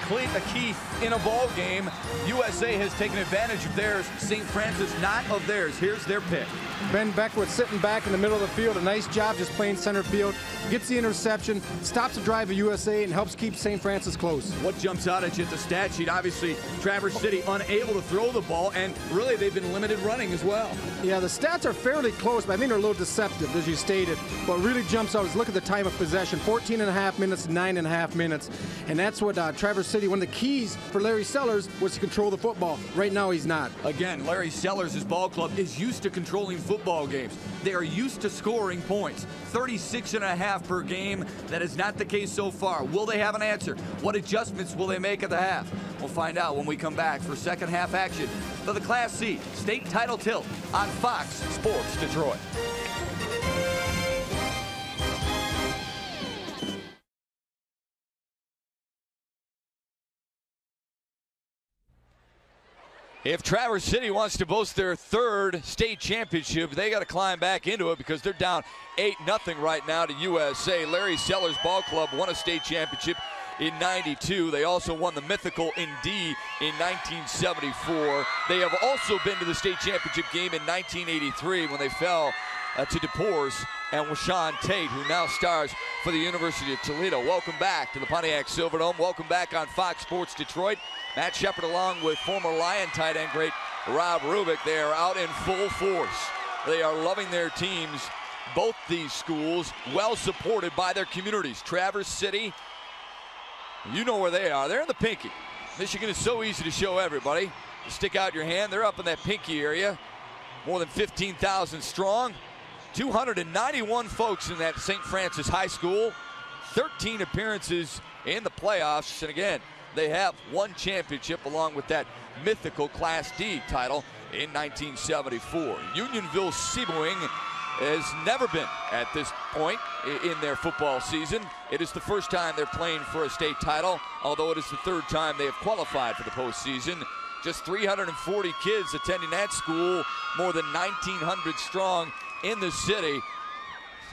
key in a ball game. USA has taken advantage of theirs. St. Francis not of theirs. Here's their pick.
Ben Beckwith sitting back in the middle of the field. A nice job just playing center field. Gets the interception, stops the drive of USA, and helps keep St. Francis close.
What jumps out at you at the stat sheet? Obviously, Traverse City unable to throw the ball, and really they've been limited running as well.
Yeah, the stats are fairly close, but I think they're a little deceptive, as you stated. What really jumps out is look at the time of possession, 14.5 minutes, 9.5 minutes. And that's what Traverse City, one of the keys for Larry Sellers was to control the football. Right now, he's not.
Again, Larry Sellers' ball club is used to controlling football games. They are used to scoring points. 36.5 per game. That is not the case so far. Will they have an answer? What adjustments will they make at the half? We'll find out when we come back for second half action for the Class C state title tilt on Fox Sports Detroit. If Traverse City wants to boast their 3rd state championship, they got to climb back into it because they're down 8-0 right now to USA. Larry Sellers Ball Club won a state championship in '92. They also won the mythical Indy in 1974. They have also been to the state championship game in 1983 when they fell to DePores and Washawn Tate, who now stars for the University of Toledo. Welcome back to the Pontiac Silverdome. Welcome back on Fox Sports Detroit. Matt Shepard along with former Lion tight end great Rob Rubik. They are out in full force. They are loving their teams, both these schools, well supported by their communities. Traverse City, you know where they are. They're in the pinky. Michigan is so easy to show everybody. You stick out your hand. They're up in that pinky area. More than 15,000 strong. 291 folks in that St. Francis High School. 13 appearances in the playoffs. And again, they have 1 championship along with that mythical Class D title in 1974. Unionville-Sebewaing has never been at this point in their football season. It is the first time they're playing for a state title, although it is the third time they have qualified for the postseason. Just 340 kids attending that school, more than 1,900 strong in the city.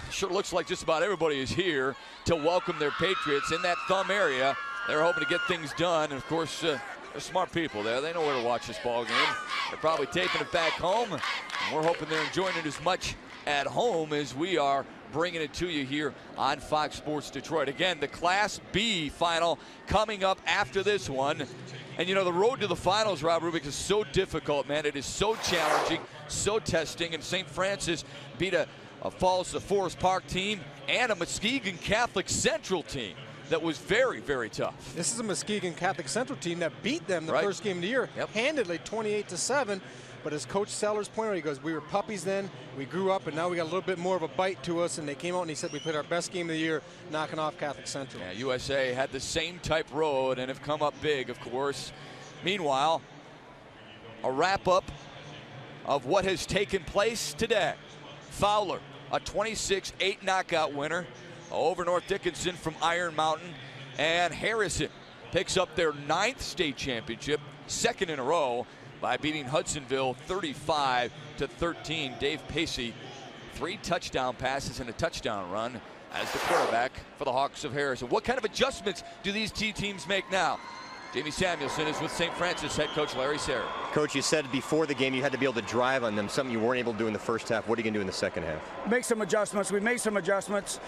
Sure looks like just about everybody is here to welcome their Patriots in that Thumb area. They're hoping to get things done, and of course, they're smart people there. They know where to watch this ball game. They're probably taping it back home, and we're hoping they're enjoying it as much at home as we are bringing it to you here on Fox Sports Detroit. Again, the Class B final coming up after this one. And you know, the road to the finals, Rob Rubik, is so difficult, man. It is so challenging, so testing, and St. Francis beat a Forest Park team and a Muskegon Catholic Central team that was very, very tough.
This is a Muskegon Catholic Central team that beat them the first game of the year, handedly 28-7. But as Coach Sellers pointed out, he goes, we were puppies then, we grew up, and now we got a little bit more of a bite to us. And they came out and he said we played our best game of the year, knocking off Catholic Central.
Yeah, USA had the same type road and have come up big, of course. Meanwhile, a wrap-up of what has taken place today. Fowler, a 26-8 knockout winner over North Dickinson from Iron Mountain. And Harrison picks up their 9th state championship, 2nd in a row, by beating Hudsonville 35-13. Dave Pacey, 3 touchdown passes and a touchdown run as the quarterback for the Hawks of Harrison. What kind of adjustments do these two teams make now? Jamie Samuelson is with St. Francis head coach Larry Serra.
Coach, you said before the game you had to be able to drive on them, something you weren't able to do in the first half. What are you going to do in the second half?
Make some adjustments. We made some adjustments.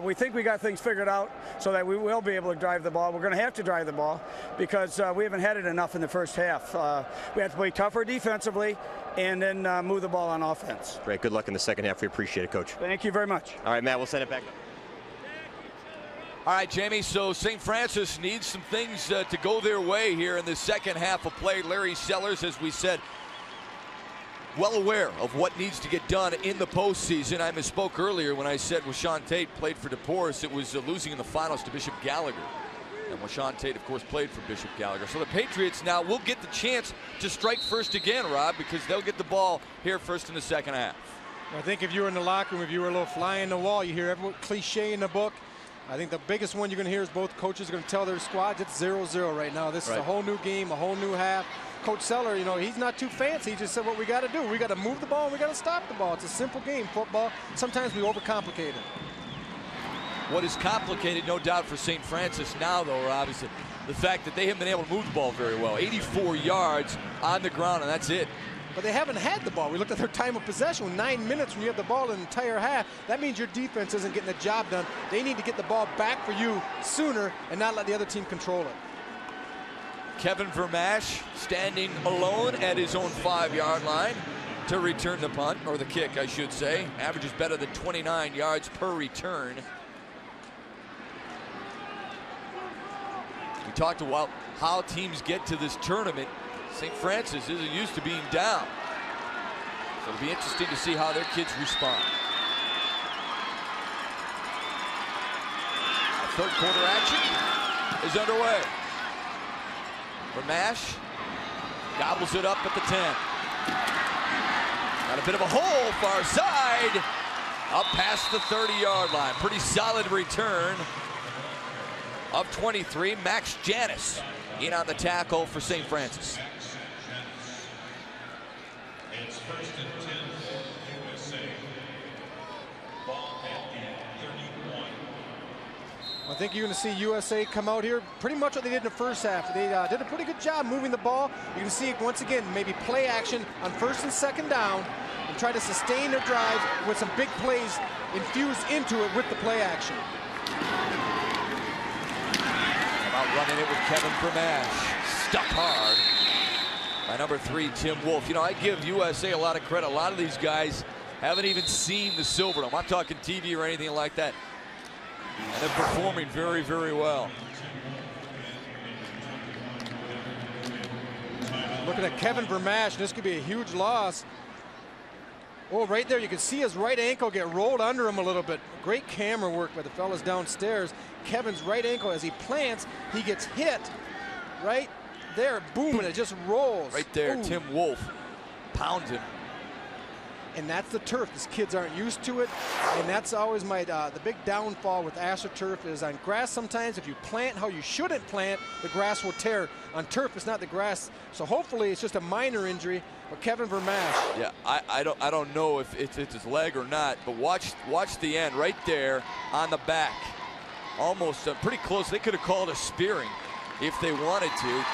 We think we got things figured out so that we will be able to drive the ball. We're going to have to drive the ball because we haven't had it enough in the first half. We have to play tougher defensively and then move the ball on offense.
Great. Good luck in the second half. We appreciate it, Coach.
Thank you very much.
All right, Matt, we'll send it back.
All right, Jamie, so St. Francis needs some things to go their way here in the second half of play. Larry Sellers, as we said, well aware of what needs to get done in the postseason. I misspoke earlier when I said Washawn Tate played for DePorres. It was losing in the finals to Bishop Gallagher. And Washawn Tate, of course, played for Bishop Gallagher. So the Patriots now will get the chance to strike first again, Rob, because they'll get the ball here first in the second half.
I think if you were in the locker room, if you were a little fly in the wall, you hear every cliche in the book. I think the biggest one you're going to hear is both coaches are going to tell their squads it's 0-0 right now. This is a whole new game, a whole new half. Coach Seller, you know, he's not too fancy. He just said what we got to do. We got to move the ball and we got to stop the ball. It's a simple game, football. Sometimes we overcomplicate it.
What is complicated, no doubt, for St. Francis now, though, Rob, is the fact that they haven't been able to move the ball very well. 84 yards on the ground, and that's it.
But they haven't had the ball. We looked at their time of possession. 9 minutes when you have the ball an entire half. That means your defense isn't getting the job done. They need to get the ball back for you sooner and not let the other team control it.
Kevin Vermash standing alone at his own 5-yard line to return the punt, or the kick, I should say. Averages better than 29 yards per return. We talked about how teams get to this tournament. St. Francis isn't used to being down. So it'll be interesting to see how their kids respond. Our third quarter action is underway. Vermash gobbles it up at the 10. Got a bit of a hole far side. Up past the 30-yard line. Pretty solid return of 23. Max Janis in on the tackle for St. Francis.
It's 1st and 10, USA. Ball at the 31.
I think you're going to see USA come out here pretty much what they did in the first half. They did a pretty good job moving the ball. You can see once again maybe play action on 1st and 2nd down and try to sustain their drive with some big plays infused into it with the play action.
Out running it with Kevin Vermash. Stuck hard by number 3, Tim Wolf. You know, I give USA a lot of credit. A lot of these guys haven't even seen the Silverdome. I'm talking TV or anything like that. And they're performing very, very well.
Looking at Kevin Vermash, this could be a huge loss. Oh, right there, you can see his right ankle get rolled under him a little bit. Great camera work by the fellas downstairs. Kevin's right ankle, as he plants, he gets hit right there, boom, and it just rolls.
Right there,
ooh.
Tim Wolf pounds him.
and that's the turf. These kids aren't used to it, and that's always my the big downfall with AstroTurf is on grass. Sometimes if you plant how you shouldn't plant, the grass will tear. On turf, it's not the grass. So hopefully it's just a minor injury. But Kevin Vermash.
Yeah, I don't know if it's his leg or not, but watch the end right there on the back. Almost pretty close. They could have called a spearing if they wanted to.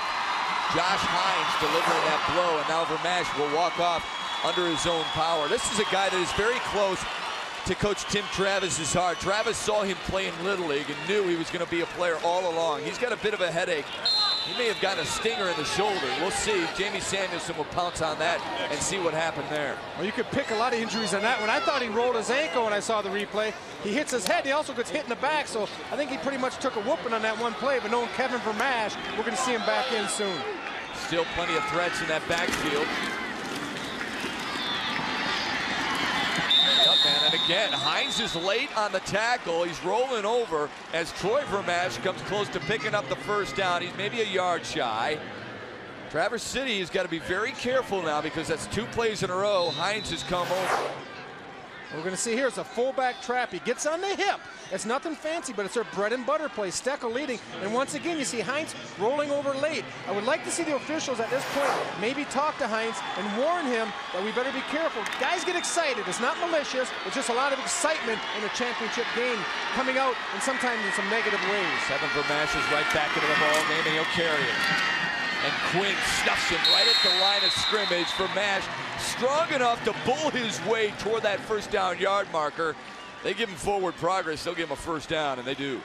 Josh Hines delivering that blow, and now Vermash will walk off under his own power. This is a guy that is very close to Coach Tim Travis's heart. Travis saw him play in Little League and knew he was going to be a player all along. He's got a bit of a headache. He may have gotten a stinger in the shoulder. We'll see. Jamie Samuelson will pounce on that and see what happened there.
Well, you could pick a lot of injuries on that one. I thought he rolled his ankle when I saw the replay. He hits his head. He also gets hit in the back, so I think he pretty much took a whooping on that one play. But knowing Kevin Vermash, we're going to see him back in soon.
Still plenty of threats in that backfield. And again, Hines is late on the tackle. He's rolling over as Troy Vermash comes close to picking up the first down. He's maybe a yard shy. Traverse City has got to be very careful now because that's 2 plays in a row. Hines has come over.
What we're going to see here is a fullback trap. He gets on the hip. It's nothing fancy, but it's their bread and butter play. Steckel leading. And once again, you see Hines rolling over late. I would like to see the officials at this point maybe talk to Hines and warn him that we better be careful. Guys get excited. It's not malicious. It's just a lot of excitement in a championship game coming out, and sometimes in some negative ways.
Kevin Vermash is right back into the ball game, and he'll carry it. And Quinn stuffs him right at the line of scrimmage. Vermash strong enough to bull his way toward that first down yard marker. They give him forward progress, they'll give him a first down, and they do.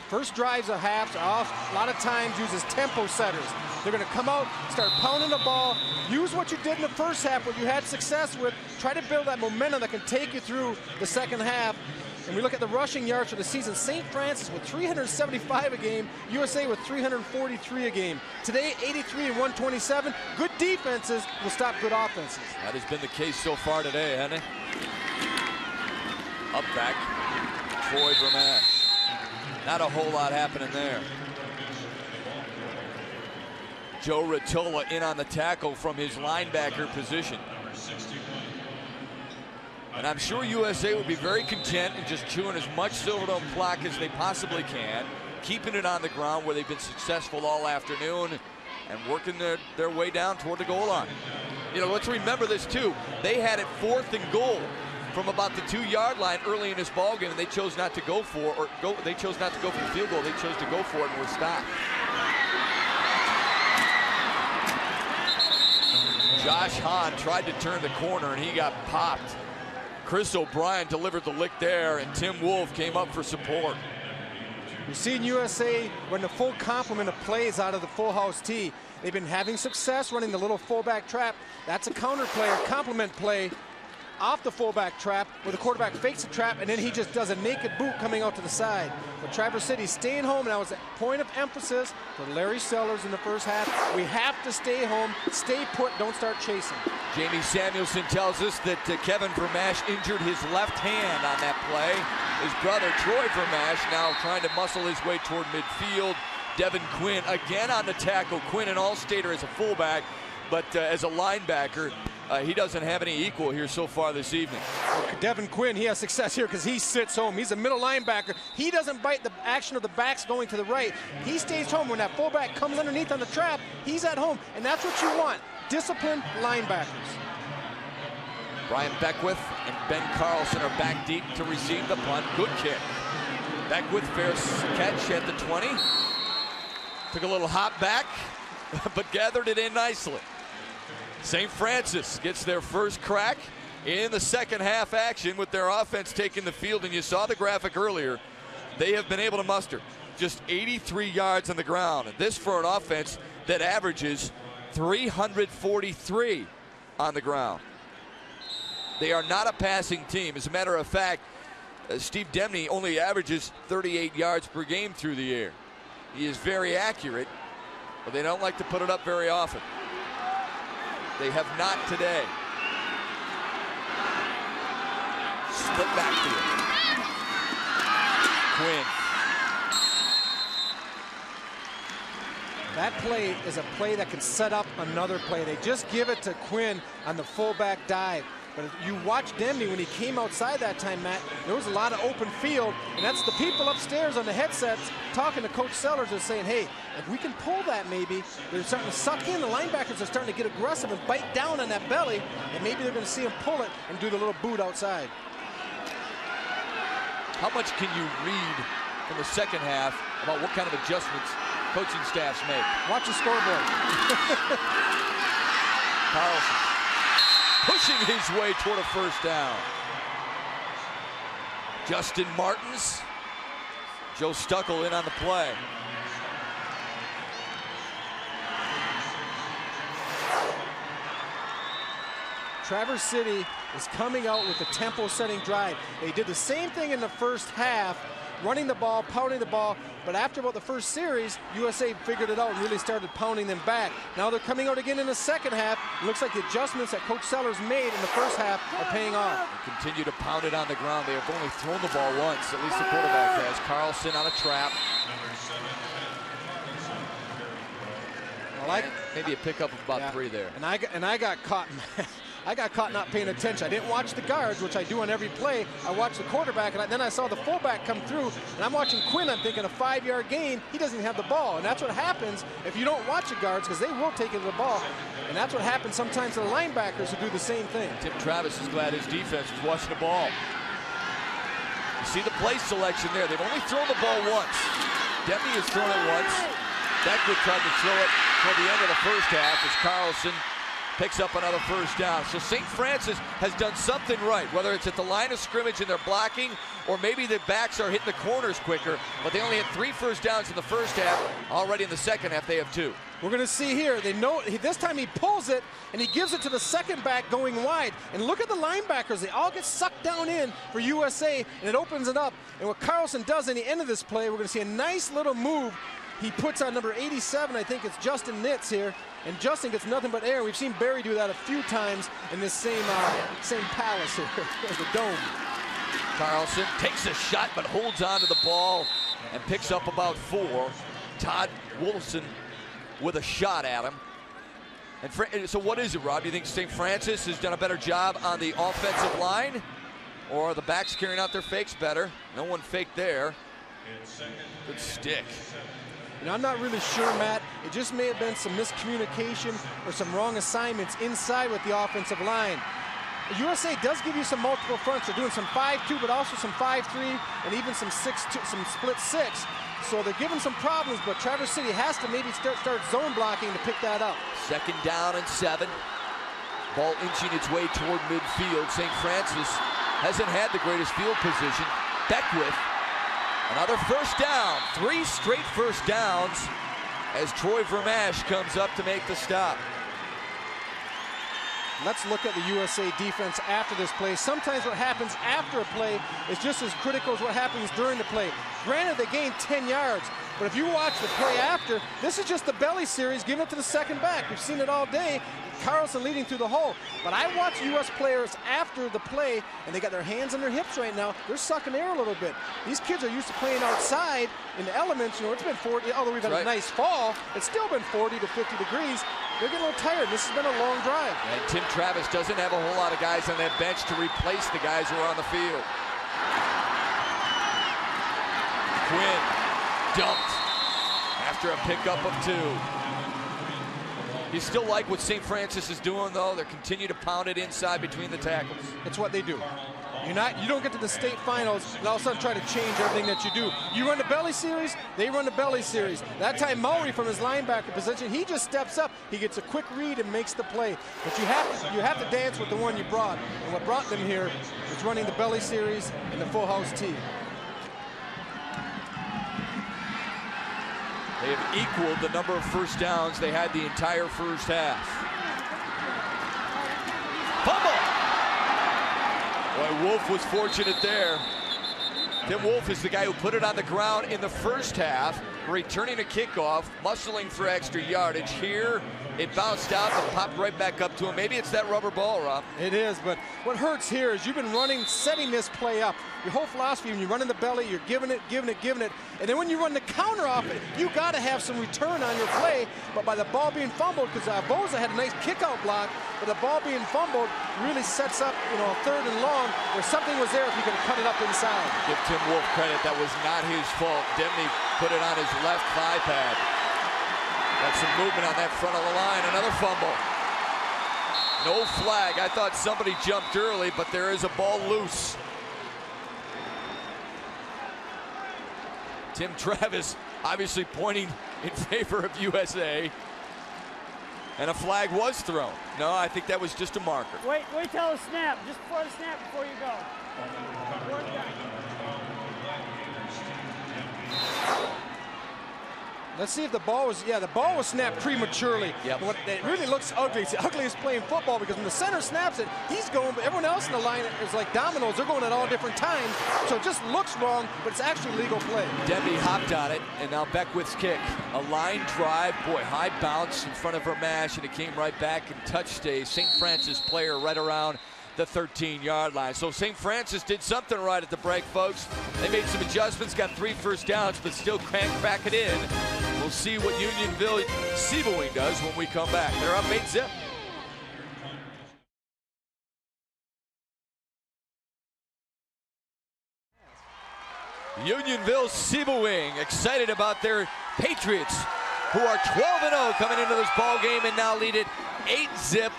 First drives of halves are a lot of times uses tempo setters. They're going to come out, start pounding the ball, use what you did in the first half, what you had success with, try to build that momentum that can take you through the second half. And we look at the rushing yards for the season. St. Francis with 375 a game, USA with 343 a game. Today, 83 and 127. Good defenses will stop good offenses.
That has been the case so far today, hasn't it? Up back, Troy Vermash. Not a whole lot happening there. Joe Rottola in on the tackle from his linebacker position. And I'm sure USA would be very content in just chewing as much Silverdome clock as they possibly can, keeping it on the ground where they've been successful all afternoon and working their way down toward the goal line. You know, let's remember this too. They had it 4th and goal from about the 2-yard line early in this ball game, and they chose not to go for, they chose not to go for the field goal. They chose to go for it and were stopped. Josh Hahn tried to turn the corner and he got popped. Chris O'Brien delivered the lick there, and Tim Wolf came up for support.
We've seen USA run the full complement of plays out of the full house tee. They've been having success running the little fullback trap. That's a counter play or complement play off the fullback trap where the quarterback fakes the trap and then he just does a naked boot coming out to the side. But Traverse City staying home, and that was a point of emphasis for Larry Sellers in the first half. We have to stay home, stay put, don't start chasing.
Jamie Samuelson tells us that Kevin Vermash injured his left hand on that play. His brother Troy Vermash now trying to muscle his way toward midfield. Devin Quinn again on the tackle. Quinn an all-stater as a fullback, but as a linebacker, he doesn't have any equal here so far this evening.
Devin Quinn, he has success here because he sits home. He's a middle linebacker. He doesn't bite the action of the backs going to the right. He stays home. When that fullback comes underneath on the trap, he's at home, and that's what you want. Disciplined linebackers.
Brian Beckwith and Ben Carlson are back deep to receive the punt. Good kick. Beckwith fair catch at the 20. Took a little hop back, but gathered it in nicely. St. Francis gets their first crack in the second half action with their offense taking the field, and you saw the graphic earlier. They have been able to muster just 83 yards on the ground. And this for an offense that averages 343 on the ground. They are not a passing team. As a matter of fact, Steve Demney only averages 38 yards per game through the air. He is very accurate, but they don't like to put it up very often. They have not today. Split backfield. Quinn.
That play is a play that can set up another play. They just give it to Quinn on the fullback dive. But you watch Demney when he came outside that time, Matt, there was a lot of open field, and that's the people upstairs on the headsets talking to Coach Sellers and saying, hey, if we can pull that maybe, they're starting to suck in, the linebackers are starting to get aggressive and bite down on that belly, and maybe they're going to see him pull it and do the little boot outside.
How much can you read from the second half about what kind of adjustments coaching staffs make?
Watch the scoreboard.
Carlson pushing his way toward a first down. Justin Martins, Joe Stuckel in on the play.
Traverse City is coming out with a tempo-setting drive. They did the same thing in the first half, running the ball, pounding the ball, but after about the first series, USA figured it out and really started pounding them back. Now they're coming out again in the second half. It looks like the adjustments that Coach Sellers made in the first half are paying off.
They continue to pound it on the ground. They have only thrown the ball once, at least the quarterback has. Carlson on a trap. Maybe a pickup of about 3 there.
And I got caught. I got caught not paying attention. I didn't watch the guards, which I do on every play. I watched the quarterback, and then I saw the fullback come through, and I'm watching Quinn. I'm thinking a 5-yard gain. He doesn't have the ball, and that's what happens if you don't watch the guards, because they will take it to the ball, and that's what happens sometimes to the linebackers who do the same thing.
Tim Travis is glad his defense was watching the ball. You see the play selection there. They've only thrown the ball once. Demney has thrown it once. Beckwood tried to throw it toward the end of the first half as Carlson picks up another first down. So St. Francis has done something right, whether it's at the line of scrimmage and they're blocking, or maybe the backs are hitting the corners quicker, but they only had 3 first downs in the first half. Already in the second half, they have 2.
We're going to see here, they know this time he pulls it and he gives it to the second back going wide. And look at the linebackers, they all get sucked down in for USA, and it opens it up. And what Carlson does in the end of this play, we're going to see a nice little move. He puts on number 87, I think it's Justin Nitz here, and Justin gets nothing but air. We've seen Barry do that a few times in this same palace here, the dome.
Carlson takes a shot but holds on to the ball and picks up about 4. Todd Wolfson with a shot at him. And so what is it, Rob? Do you think St. Francis has done a better job on the offensive line? Or are the backs carrying out their fakes better? No one faked there. Good stick.
And I'm not really sure, Matt. It just may have been some miscommunication or some wrong assignments inside with the offensive line. USA does give you some multiple fronts. They're doing some 5-2, but also some 5-3, and even some 6-2, some split 6. So they're giving some problems, but Traverse City has to maybe start zone blocking to pick that up.
2nd down and 7. Ball inching its way toward midfield. St. Francis hasn't had the greatest field position. Beckwith, another first down. 3 straight first downs as Troy Vermash comes up to make the stop.
Let's look at the USA defense after this play. Sometimes what happens after a play is just as critical as what happens during the play. Granted, they gained 10 yards, but if you watch the play after, this is just the belly series, giving it to the second back. We've seen it all day. Carlson leading through the hole. But I watch U.S. players after the play, and they got their hands on their hips right now. They're sucking air a little bit. These kids are used to playing outside in the elements. You know, it's been 40, although we've had a nice fall, it's still been 40 to 50 degrees. They're getting a little tired. This has been a long drive.
And Tim Travis doesn't have a whole lot of guys on that bench to replace the guys who are on the field. Quinn dumped after a pickup of 2. You still like what St. Francis is doing, though. They continue to pound it inside between the tackles.
It's what they do. You don't get to the state finals and all of a sudden try to change everything that you do. You run the belly series, they run the belly series. That time Maury from his linebacker position, he just steps up. He gets a quick read and makes the play. But you have to dance with the one you brought. And what brought them here is running the belly series and the full house tee.
They have equaled the number of first downs they had the entire first half. Fumble! Boy, Wolf was fortunate there. Tim Wolf is the guy who put it on the ground in the first half. returning a kickoff, muscling for extra yardage. Here, it bounced out but popped right back up to him. Maybe it's that rubber ball, Rob.
It is, but what hurts here is you've been setting this play up. Your whole philosophy, when you run in the belly, you're giving it, and then when you run the counter off it, you got to have some return on your play. But by the ball being fumbled, because Boza had a nice kick-out block, but the ball being fumbled really sets up, a 3rd and long where something was there if you could have cut it up inside.
Give Tim Wolf credit. That was not his fault. Demney put it on his left thigh pad. Got some movement on that front of the line. Another fumble. No flag. I thought somebody jumped early, but there is a ball loose. Tim Travis obviously pointing in favor of USA. And a flag was thrown. No, I think that was just a marker.
Wait till the snap. Just before the snap, before you go.
Let's see if the ball was, the ball was snapped prematurely.
Yep.
It really looks ugly. It's the ugliest play in football because when the center snaps it, he's going, but everyone else in the line is like dominoes. They're going at all different times. So it just looks wrong, but it's actually legal play.
Demby hopped on it, and now Beckwith's kick. A line drive, boy, high bounce in front of Vermash, and it came right back and touched a St. Francis player right around the 13-yard line. So St. Francis did something right at the break, folks. They made some adjustments, got 3 first downs, but still crack it in. We'll see what Unionville-Sebewaing does when we come back. They're up 8-zip. Unionville-Sebewaing excited about their Patriots, who are 12-0 coming into this ball game and now lead it 8-zip.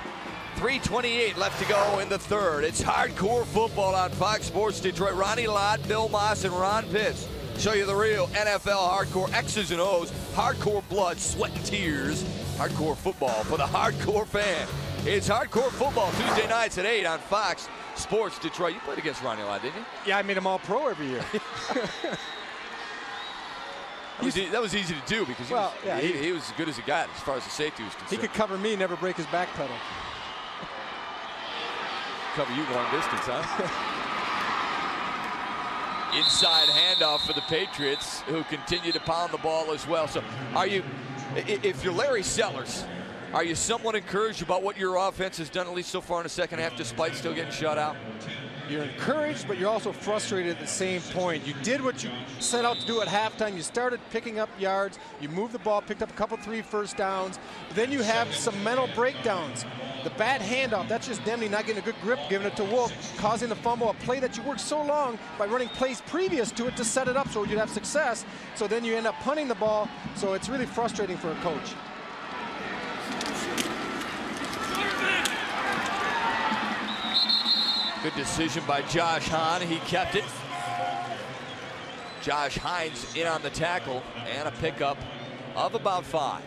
3:28 left to go in the 3rd. It's hardcore football on Fox Sports Detroit. Ronnie Lott, Bill Moss, and Ron Pitts show you the real NFL hardcore X's and O's, hardcore blood, sweat, and tears, hardcore football for the hardcore fan. It's hardcore football Tuesday nights at 8 on Fox Sports Detroit. You played against Ronnie Lott, didn't you?
Yeah, I made him all pro every year.
That was easy to do because he was as good as he got as far as the safety was concerned.
He could cover me, never break his back pedal.
Cover you long distance, huh? Inside handoff for the Patriots, who continue to pound the ball as well. So if you're Larry Sellers, are you somewhat encouraged about what your offense has done, at least so far in the second half, despite still getting shut out?
You're encouraged, but you're also frustrated at the same point. You did what you set out to do at halftime. You started picking up yards. You moved the ball, picked up a couple 3 first downs. But then you have some mental breakdowns. The bad handoff, that's just Demney not getting a good grip, giving it to Wolf, causing the fumble, a play that you worked so long by running plays previous to it to set it up so you'd have success. So then you end up punting the ball. So it's really frustrating for a coach.
Good decision by Josh Hahn. He kept it. Josh Hines in on the tackle and a pickup of about 5.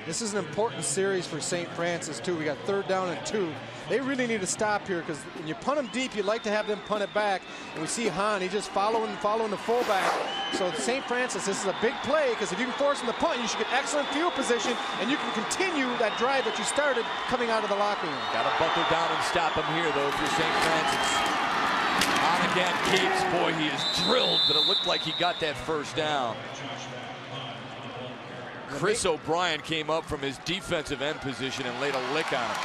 This is an important series for St. Francis, too. We got 3rd down and 2. They really need to stop here because when you punt them deep, you'd like to have them punt it back. And we see Hahn, he's just following the fullback. So St. Francis, this is a big play because if you can force them to punt, you should get excellent field position and you can continue that drive that you started coming out of the locker room.
Got to buckle down and stop him here, though, if you're St. Francis. On again, Keats. Boy, he is drilled, but it looked like he got that first down. Chris O'Brien came up from his defensive end position and laid a lick on him.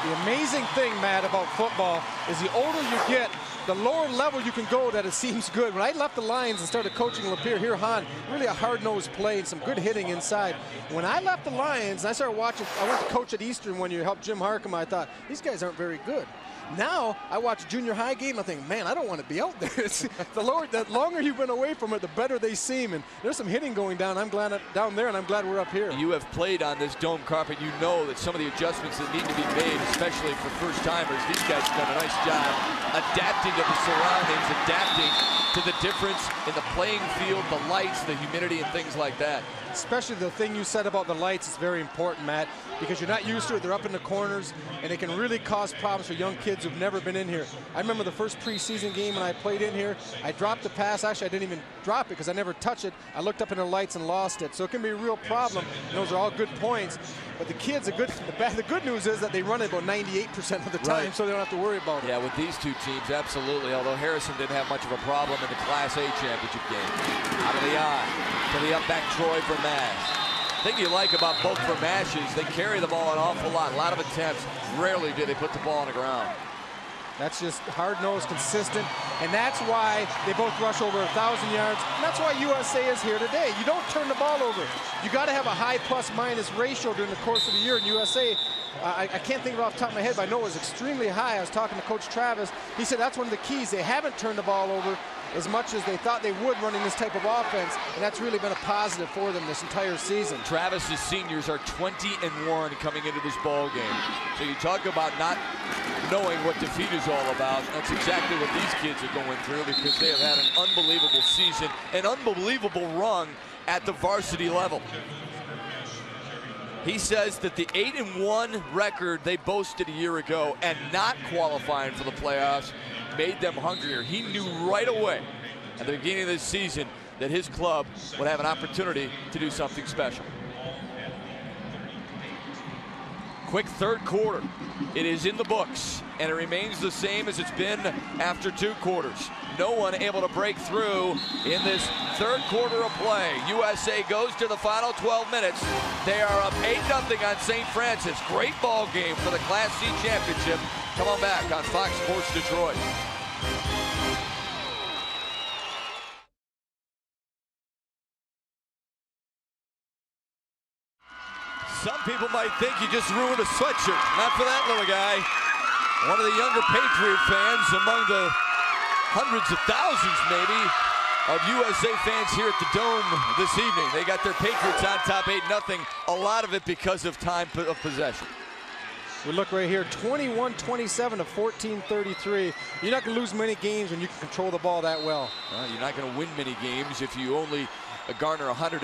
The amazing thing, Matt, about football is the older you get, the lower level you can go that it seems good. When I left the Lions and started coaching Lapeer, here Han, really a hard-nosed play and some good hitting inside. When I left the Lions and I started watching, I went to coach at Eastern one year, helped Jim Harkema, I thought, these guys aren't very good. Now, I watch a junior high game, I think, man, I don't want to be out there. The longer you've been away from it, the better they seem. And there's some hitting going down. I'm glad down there, and I'm glad we're up here.
You have played on this dome carpet. You know that some of the adjustments that need to be made, especially for first-timers, these guys have done a nice job adapting to the surroundings, adapting to the difference in the playing field, the lights, the humidity, and things like that.
especially the thing you said about the lights is very important, Matt, because you're not used to it. They're up in the corners, and it can really cause problems for young kids who've never been in here. I remember the first preseason game when I played in here. I dropped the pass. Actually, I didn't even drop it because I never touched it. I looked up in the lights and lost it. So it can be a real problem. And those are all good points. But the kids, the good news is that they run it about 98% of the time, so they don't have to worry about it.
Yeah, with these two teams, absolutely. Although Harrison didn't have much of a problem in the Class A championship game. Out of the eye to the up back Troy Vermash. The thing you like about both Vermashes, they carry the ball an awful lot of attempts. Rarely do they put the ball on the ground.
That's just hard-nosed, consistent, and that's why they both rush over 1,000 yards. And that's why USA is here today. You don't turn the ball over. You got to have a high plus-minus ratio during the course of the year in USA. I can't think of it off the top of my head, but I know it was extremely high. I was talking to Coach Travis. He said that's one of the keys. They haven't turned the ball over as much as they thought they would running this type of offense, and that's really been a positive for them this entire season.
Travis's seniors are 20-1 coming into this ball game. So you talk about not knowing what defeat is all about. That's exactly what these kids are going through, because they have had an unbelievable season, an unbelievable run at the varsity level. He says that the 8-1 record they boasted a year ago and not qualifying for the playoffs made them hungrier. He knew right away at the beginning of this season that his club would have an opportunity to do something special. Quick third quarter. It is in the books, and it remains the same as it's been after 2 quarters. No one able to break through in this third quarter of play. USA goes to the final 12 minutes. They are up 8-0 on St. Francis. Great ball game for the Class C championship. Come on back on Fox Sports Detroit. Some people might think you just ruined a sweatshirt. Not for that little guy. One of the younger Patriot fans among the hundreds of thousands, maybe, of USA fans here at the Dome this evening. They got their Patriots on top 8-0. A lot of it because of time of possession.
We look right here, 21-27 to 14-33. You're not going to lose many games when you can control the ball that well.
You're not going to win many games if you only garner 119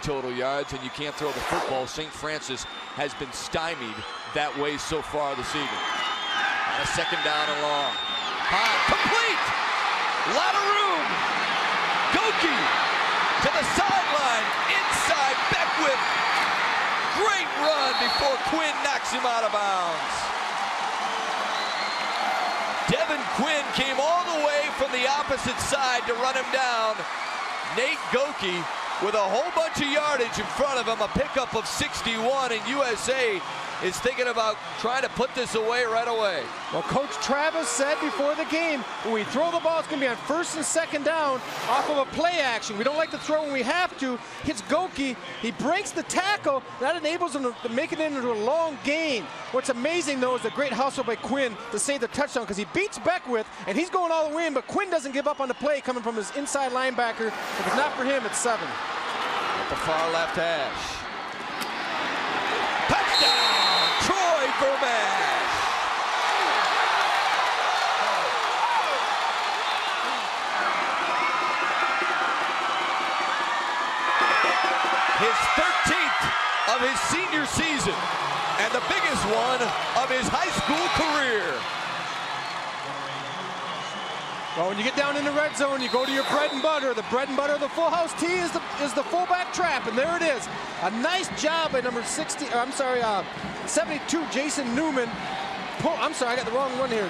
total yards and you can't throw the football. St. Francis has been stymied that way so far this evening. And a second down and long. High, complete! Lot of room! Goki to the sideline, inside Beckwith. Great run before Quinn knocks him out of bounds. Devin Quinn came all the way from the opposite side to run him down. Nate Goki with a whole bunch of yardage in front of him, a pickup of 61, and USA is thinking about trying to put this away right away.
Well, Coach Travis said before the game, when we throw the ball, it's going to be on 1st and 2nd down off of a play action. We don't like to throw when we have to. Hits Goki, he breaks the tackle. That enables him to make it into a long gain. What's amazing, though, is the great hustle by Quinn to save the touchdown, because he beats Beckwith, and he's going all the way in, but Quinn doesn't give up on the play coming from his inside linebacker. If it's not for him, it's 7.
At the far left hash. Touchdown, Troy Vermash. His 13th of his senior season, and the biggest one of his high school career.
Well, when you get down in the red zone, you go to your bread and butter. The bread and butter of the full house tee is the fullback trap, and there it is. A nice job by number 72, Jason Newman. I'm sorry, I got the wrong one here.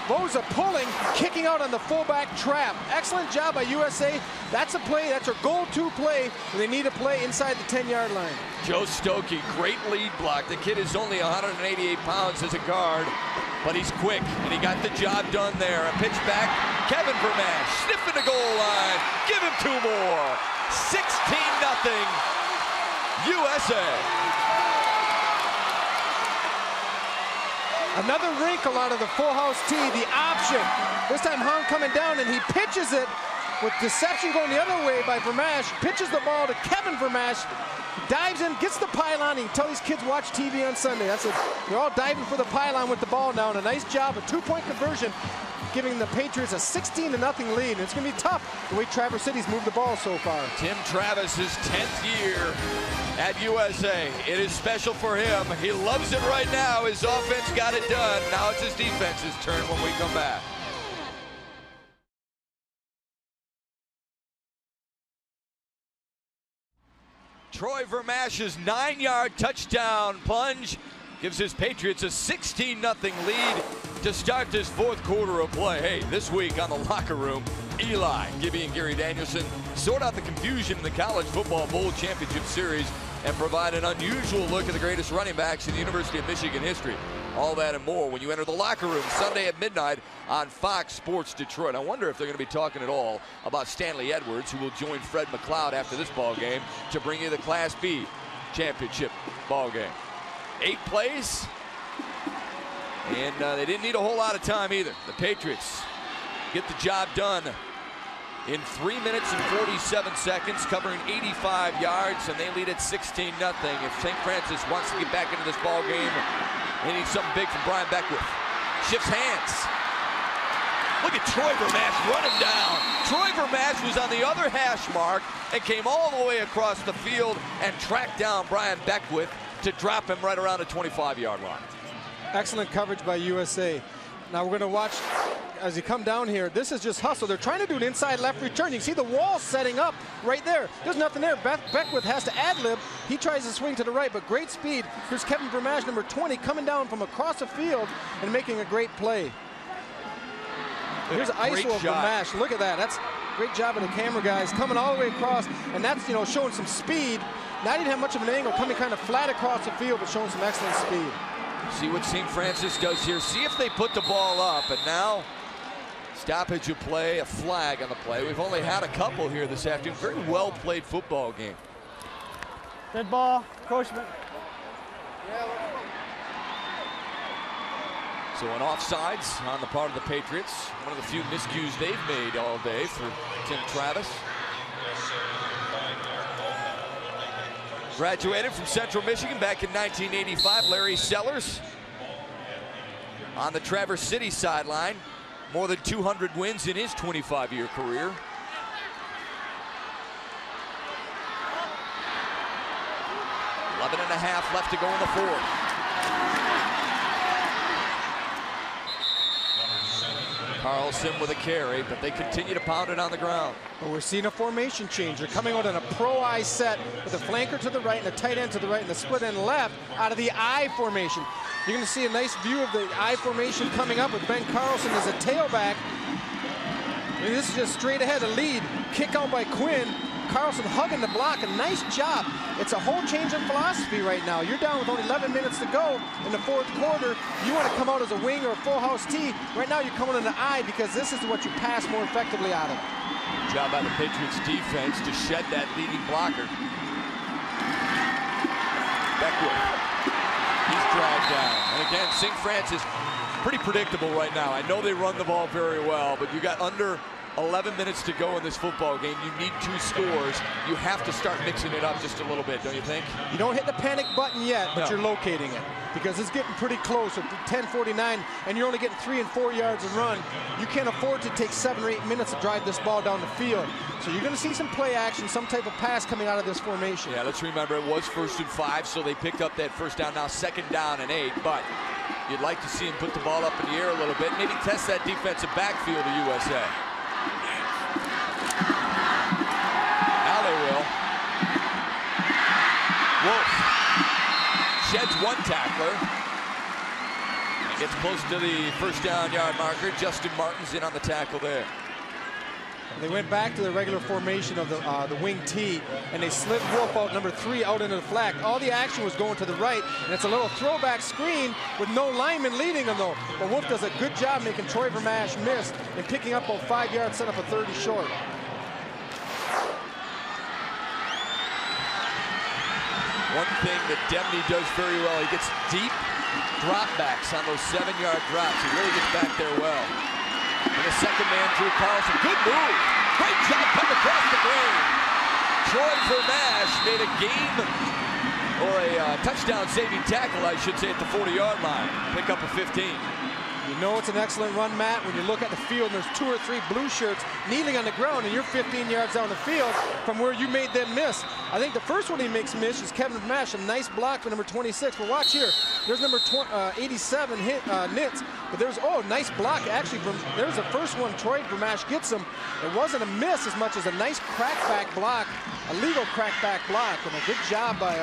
Boza pulling, kicking out on the fullback trap. Excellent job by USA. That's a play, that's a go-to play when they need a play inside the 10-yard line.
Joe Stokey, great lead block. The kid is only 188 pounds as a guard, but he's quick, and he got the job done there. A pitch back, Kevin Vermash, sniffing the goal line. Give him 2 more. 16-0, USA.
Another wrinkle out of the full house tee, the option. This time Hahn coming down, and he pitches it with deception going the other way by Vermash. Pitches the ball to Kevin Vermash. Dives in, gets the pylon. You can tell these kids watch TV on Sunday. They're all diving for the pylon with the ball now. And a nice job, a 2-point conversion. giving the Patriots a 16-0 lead. And it's going to be tough the way Traverse City's moved the ball so far.
Tim Travis's 10th year at USA. It is special for him. He loves it right now. His offense got it done. Now it's his defense's turn when we come back. Troy Vermash's 9-yard touchdown plunge gives his Patriots a 16-0 lead to start this fourth quarter of play. Hey, this week on the Locker Room, Eli, Gibby, and Gary Danielson sort out the confusion in the College Football Bowl Championship Series and provide an unusual look at the greatest running backs in the University of Michigan history. All that and more when you enter the Locker Room Sunday at midnight on Fox Sports Detroit. I wonder if they're going to be talking at all about Stanley Edwards, who will join Fred McLeod after this ball game to bring you the Class B championship ball game. 8 plays, and they didn't need a whole lot of time either. The Patriots get the job done in 3 minutes and 47 seconds, covering 85 yards, and they lead at 16-0. If St. Francis wants to get back into this ball game, they need something big from Brian Beckwith. Shifts hands. Look at Troy Vermash running down. Troy Vermash was on the other hash mark and came all the way across the field and tracked down Brian Beckwith to drop him right around the 25-yard line.
Excellent coverage by USA. Now we're going to watch as he come down here. This is just hustle. They're trying to do an inside left return. You can see the wall setting up right there. There's nothing there. Beckwith has to ad-lib. He tries to swing to the right, but great speed. Here's Kevin Vermash, number 20, coming down from across the field and making a great play. Here's ISO of Vermash. Look at that. That's great job of the camera guys coming all the way across, and that's, you know, showing some speed. Now he didn't have much of an angle, coming kind of flat across the field, but showing some excellent speed.
See what St. Francis does here. See if they put the ball up, and now stoppage of play, a flag on the play. We've only had a couple here this afternoon. Very well played football game.
Dead ball, encroachment.
So an offsides on the part of the Patriots. One of the few miscues they've made all day for Tim Travis. Graduated from Central Michigan back in 1985, Larry Sellers. On the Traverse City sideline, more than 200 wins in his 25-year career. Eleven and a half left to go in the fourth. Carlson with a carry, but they continue to pound it on the ground.
Well, we're seeing a formation change. They're coming out in a pro-I set with a flanker to the right and a tight end to the right and a split end left out of the I formation. You're going to see a nice view of the I formation coming up with Ben Carlson as a tailback. And this is just straight ahead, a lead. Kick out by Quinn. Carlson hugging the block, a nice job. It's a whole change in philosophy right now. You're down with only 11 minutes to go in the fourth quarter. You want to come out as a wing or a full house T. Right now you're coming in the I because this is what you pass more effectively out of.
Good job by the Patriots defense to shed that leading blocker. Beckwith, he's dragged down. And again, St. Francis, pretty predictable right now. I know they run the ball very well, but you got under 11 minutes to go in this football game. You need 2 scores. You have to start mixing it up just a little bit, don't you think?
You don't hit the panic button yet, but you're locating it because it's getting pretty close at 10:49, and you're only getting 3 and 4 yards a run. You can't afford to take 7 or 8 minutes to drive this ball down the field. So you're going to see some play action, some type of pass coming out of this formation.
Yeah, let's remember it was 1st and 5, so they picked up that first down. Now 2nd down and 8, but you'd like to see him put the ball up in the air a little bit, maybe test that defensive backfield of USA. Now they will. Wolf sheds 1 tackler and gets close to the first down yard marker. Justin Martin's in on the tackle there.
They went back to the regular formation of the wing T, and they slid Wolf out, number 3, out into the flat. All the action was going to the right, and it's a little throwback screen with no lineman leading them, though. But Wolf does a good job making Troy Vermash miss and picking up about 5 yards, set up a 30 short.
One thing that Demney does very well, he gets deep dropbacks on those 7-yard drops. He really gets back there well. And the second man through Carlson. Good move. Great job coming across the grain. Troy Vermash made a game, or a touchdown saving tackle, I should say, at the 40-yard line. Pick up a 15.
You know it's an excellent run, Matt, when you look at the field and there's 2 or 3 blue shirts kneeling on the ground and you're 15 yards down the field from where you made them miss. I think the first one he makes miss is Kevin Vermash, a nice block for number 26. But watch here, there's number 87 Nitz, but there's, nice block actually. There's the first one Troy Vermash gets him. It wasn't a miss as much as a nice crackback block, a legal crackback block, and a good job by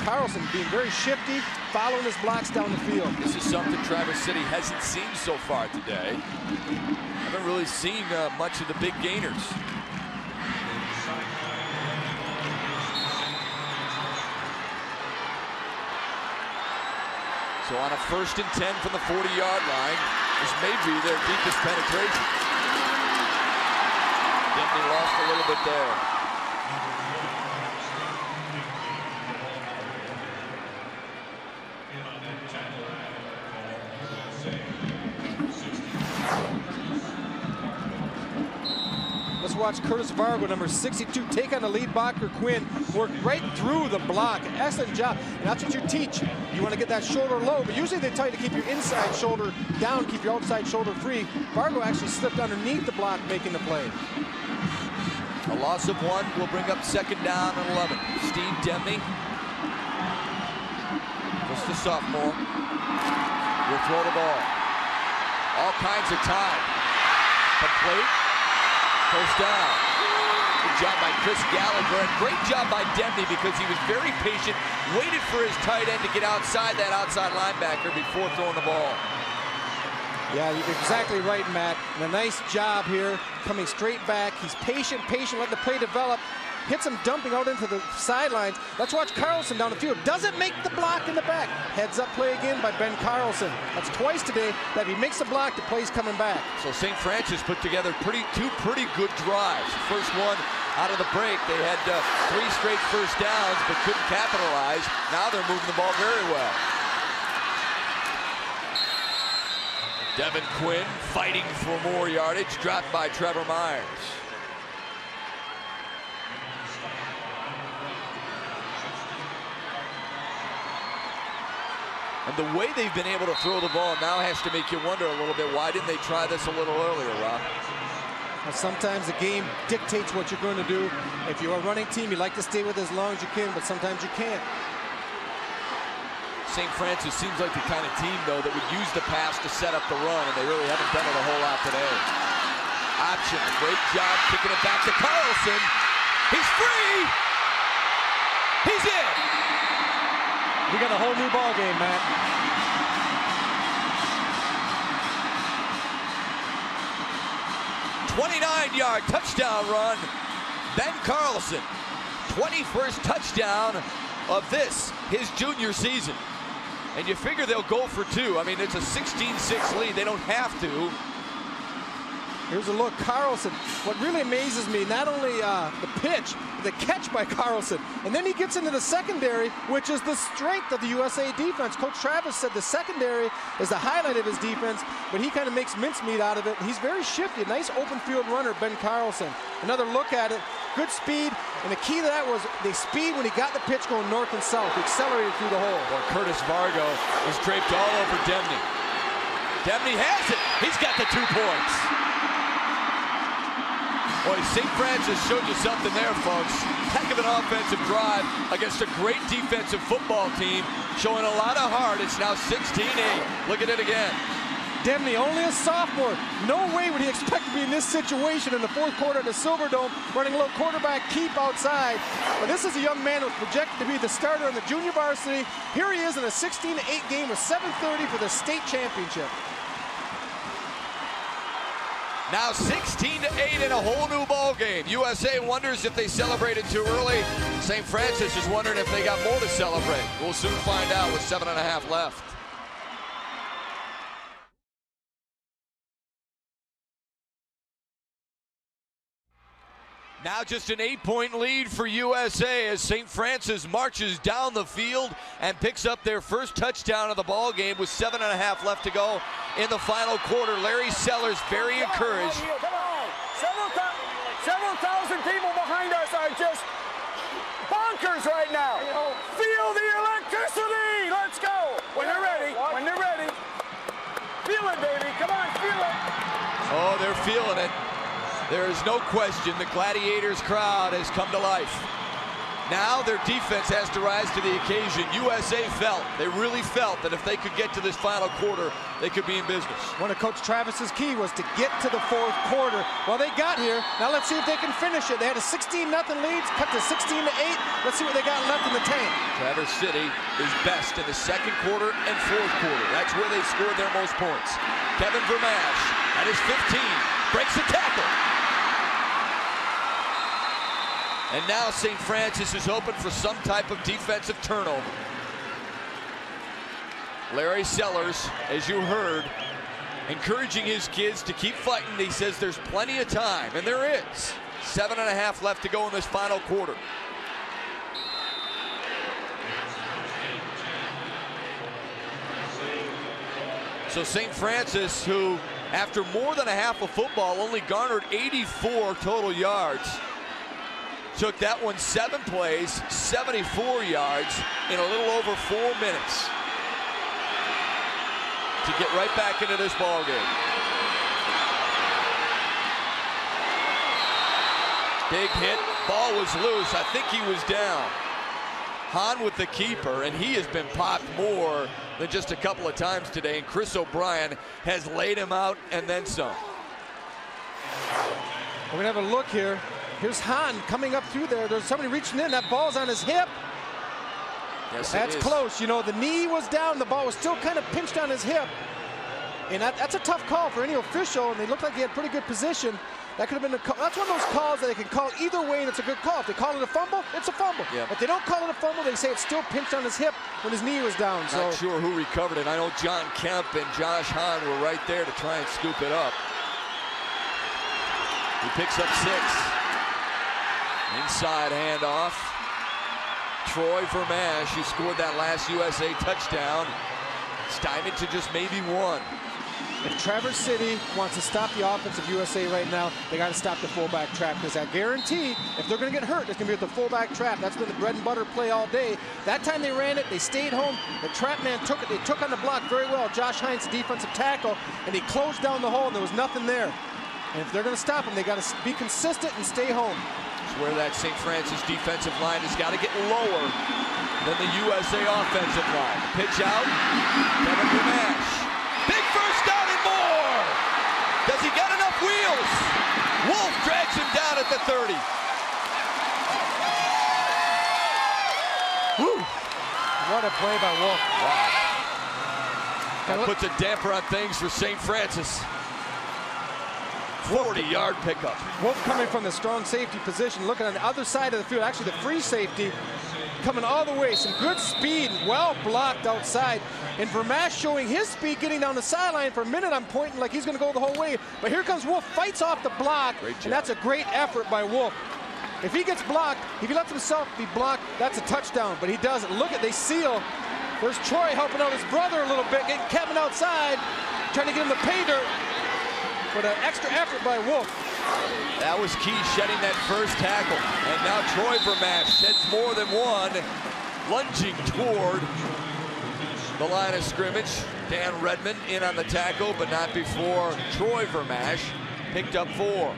Carlson being very shifty, following his blocks down the field.
This is something Traverse City hasn't seen so far today. Haven't really seen much of the big gainers. So on a 1st and 10 from the 40-yard line, this may be their deepest penetration. Denby lost a little bit there.
Let's watch Curtis Vargo, number 62, take on the lead blocker, Quinn. Worked right through the block. Excellent job. And that's what you teach. You want to get that shoulder low, but usually they tell you to keep your inside shoulder down, keep your outside shoulder free. Vargo actually slipped underneath the block, making the play.
A loss of 1 will bring up 2nd down and 11. Steve Demney, just a sophomore, will throw the ball. All kinds of time. Complete. 1st down. Good job by Chris Gallagher, and great job by Demney because he was very patient, waited for his tight end to get outside that outside linebacker before throwing the ball.
Yeah, you're exactly right, Matt. And a nice job here, coming straight back. He's patient, let the play develop. Hits him dumping out into the sidelines. Let's watch Carlson down the field. Doesn't make the block in the back. Heads up play again by Ben Carlson. That's twice today that he makes the block, the play's coming back.
So St. Francis put together two pretty good drives. First one out of the break, they had 3 straight 1st downs but couldn't capitalize. Now they're moving the ball very well. Devin Quinn fighting for more yardage, dropped by Trevor Myers. And the way they've been able to throw the ball now has to make you wonder a little bit, why didn't they try this a little earlier, Rob?
Well, sometimes the game dictates what you're going to do. If you're a running team, you like to stay with it as long as you can, but sometimes you can't.
St. Francis seems like the kind of team, though, that would use the pass to set up the run, and they really haven't done it a whole lot today. Option, great job kicking it back to Carlson. He's free! He's in!
We got a whole new ball game, Matt.
"29-yard touchdown run. Ben Carlson, 21st touchdown of his junior season. And you figure they'll go for 2. I mean, it's a 16-6 lead. They don't have to.
Here's a look, Carlson. What really amazes me, not only the pitch, the catch by Carlson, and then he gets into the secondary, which is the strength of the USA defense. Coach Travis said the secondary is the highlight of his defense, but he kind of makes mincemeat out of it. He's very shifty, nice open field runner, Ben Carlson. Another look at it, good speed, and the key to that was the speed when he got the pitch going north and south. He accelerated through the hole.
Well, Curtis Vargo is draped all over Demney. Demney has it. He's got the 2 points. Boy, St. Francis showed you something there, folks. Heck of an offensive drive against a great defensive football team, showing a lot of heart. It's now 16-8. Look at it again.
Demney, only a sophomore. No way would he expect to be in this situation in the 4th quarter at the Silverdome, running a little quarterback keep outside. But this is a young man who was projected to be the starter on the junior varsity. Here he is in a 16-8 game with 7:30 for the state championship.
Now 16-8 in a whole new ball game. USA wonders if they celebrated too early. St. Francis is wondering if they got more to celebrate. We'll soon find out with 7.5 left. Now just an 8-point lead for USA as St. Francis marches down the field and picks up their first touchdown of the ball game with 7.5 left to go in the final quarter. Larry Sellers very encouraged.
Come on. Several thousand people behind us are just bonkers right now. Feel the electricity. Let's go. When they're ready. Feel it, baby.
they're feeling it. There is no question the Gladiators crowd has come to life. Now their defense has to rise to the occasion. USA they really felt that if they could get to this final quarter, they could be in business.
One of Coach Travis's key was to get to the fourth quarter. Well, they got here. Now let's see if they can finish it. They had a 16-0 lead, cut to 16-8. Let's see what they got left in the tank.
Traverse City is best in the second quarter and fourth quarter. That's where they scored their most points. Kevin Vermash at his 15 breaks the tackle. And now St. Francis is open for some type of defensive turnover. Larry Sellers, as you heard, encouraging his kids to keep fighting. He says there's plenty of time, and there is. 7.5 left to go in this final quarter. So St. Francis, who after more than a half of football only garnered 84 total yards, took that one 7 plays, 74 yards in a little over 4 minutes to get right back into this ball game. Big hit, ball was loose. I think he was down. Hahn with the keeper, and he has been popped more than just a couple of times today, and Chris O'Brien has laid him out and then some.
We're gonna have a look here. Here's Hahn coming up through there. There's somebody reaching in. That ball's on his hip.
Yes,
that's close. You know, the knee was down. The ball was still kind of pinched on his hip. And that's a tough call for any official. And they looked like he had pretty good position. That could have been that's one of those calls that they can call either way, and it's a good call. If they call it a fumble, it's a fumble.
Yep.
If they don't call it a fumble, they say it's still pinched on his hip when his knee was down.
Not sure who recovered it. I know John Kemp and Josh Hahn were right there to try and scoop it up. He picks up 6. Inside handoff. Troy Vermash, who scored that last USA touchdown, stymied to just maybe 1.
If Traverse City wants to stop the offense of USA right now, they got to stop the fullback trap, because I guarantee if they're going to get hurt, it's going to be with the fullback trap. That's been the bread and butter play all day. That time they ran it, they stayed home. The trap man took it. They took on the block very well. Josh Hines, the defensive tackle, and he closed down the hole, and there was nothing there. And if they're going to stop them, they got to be consistent and stay home.
It's where that St. Francis defensive line has got to get lower than the USA offensive line. Pitch out, Kevin Vermash. Big first down and more! Does he got enough wheels? Wolf drags him down at the 30.
Woo! What a play by Wolf.
Wow. That puts a damper on things for St. Francis. 40-yard pickup.
Wolf coming from the strong safety position, looking on the other side of the field, actually the free safety, coming all the way. Some good speed, well blocked outside. And Vermash showing his speed, getting down the sideline. For a minute, I'm pointing like he's going to go the whole way. But here comes Wolf, fights off the block, and that's a great effort by Wolf. If he gets blocked, if he lets himself be blocked, that's a touchdown. But he doesn't. Look at, they seal. There's Troy helping out his brother a little bit, getting Kevin outside, trying to get him the pay dirt. But an extra effort by Wolf.
That was key, shedding that first tackle. And now Troy Vermash sheds more than one, lunging toward the line of scrimmage. Dan Redmond in on the tackle, but not before Troy Vermash picked up 4.
Well,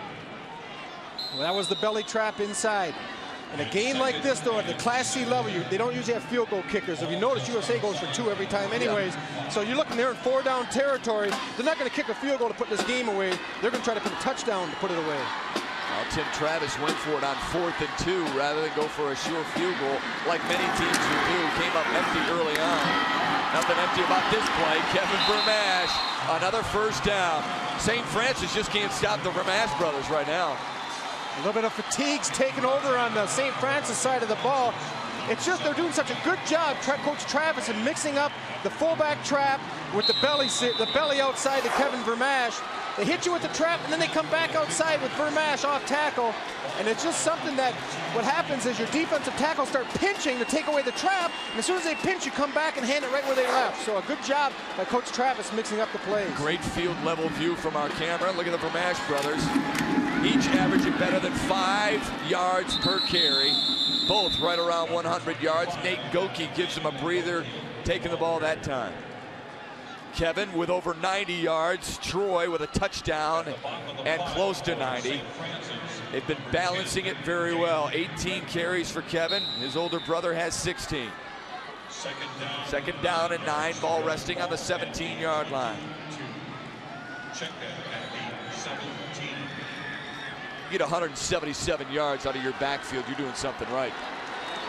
that was the belly trap inside. In a game like this, though, at the Class C level, they don't usually have field goal kickers. If you notice, USA goes for 2 every time anyways. Yeah. So you're looking there in 4-down territory. They're not going to kick a field goal to put this game away. They're going to try to put a touchdown to put it away.
Well, Tim Travis went for it on 4th and 2 rather than go for a sure field goal like many teams who do. Came up empty early on. Nothing empty about this play. Kevin Vermash, another first down. St. Francis just can't stop the Vermash brothers right now.
A little bit of fatigue's taken over on the St. Francis side of the ball. It's just they're doing such a good job, Coach Travis, in mixing up the fullback trap with the belly outside to Kevin Vermash. They hit you with the trap, and then they come back outside with Vermash off tackle. And it's just something that what happens is your defensive tackles start pinching to take away the trap, and as soon as they pinch, you come back and hand it right where they left. So a good job by Coach Travis mixing up the plays.
Great field level view from our camera. Look at the Vermash brothers. Each averaging better than 5 yards per carry. Both right around 100 yards. Nate Goki gives him a breather, taking the ball that time. Kevin with over 90 yards, Troy with a touchdown and close to 90. They've been balancing it very well. 18 carries for Kevin. His older brother has 16. Second down and 9, ball resting on the 17-yard line. You get 177 yards out of your backfield, you're doing something right.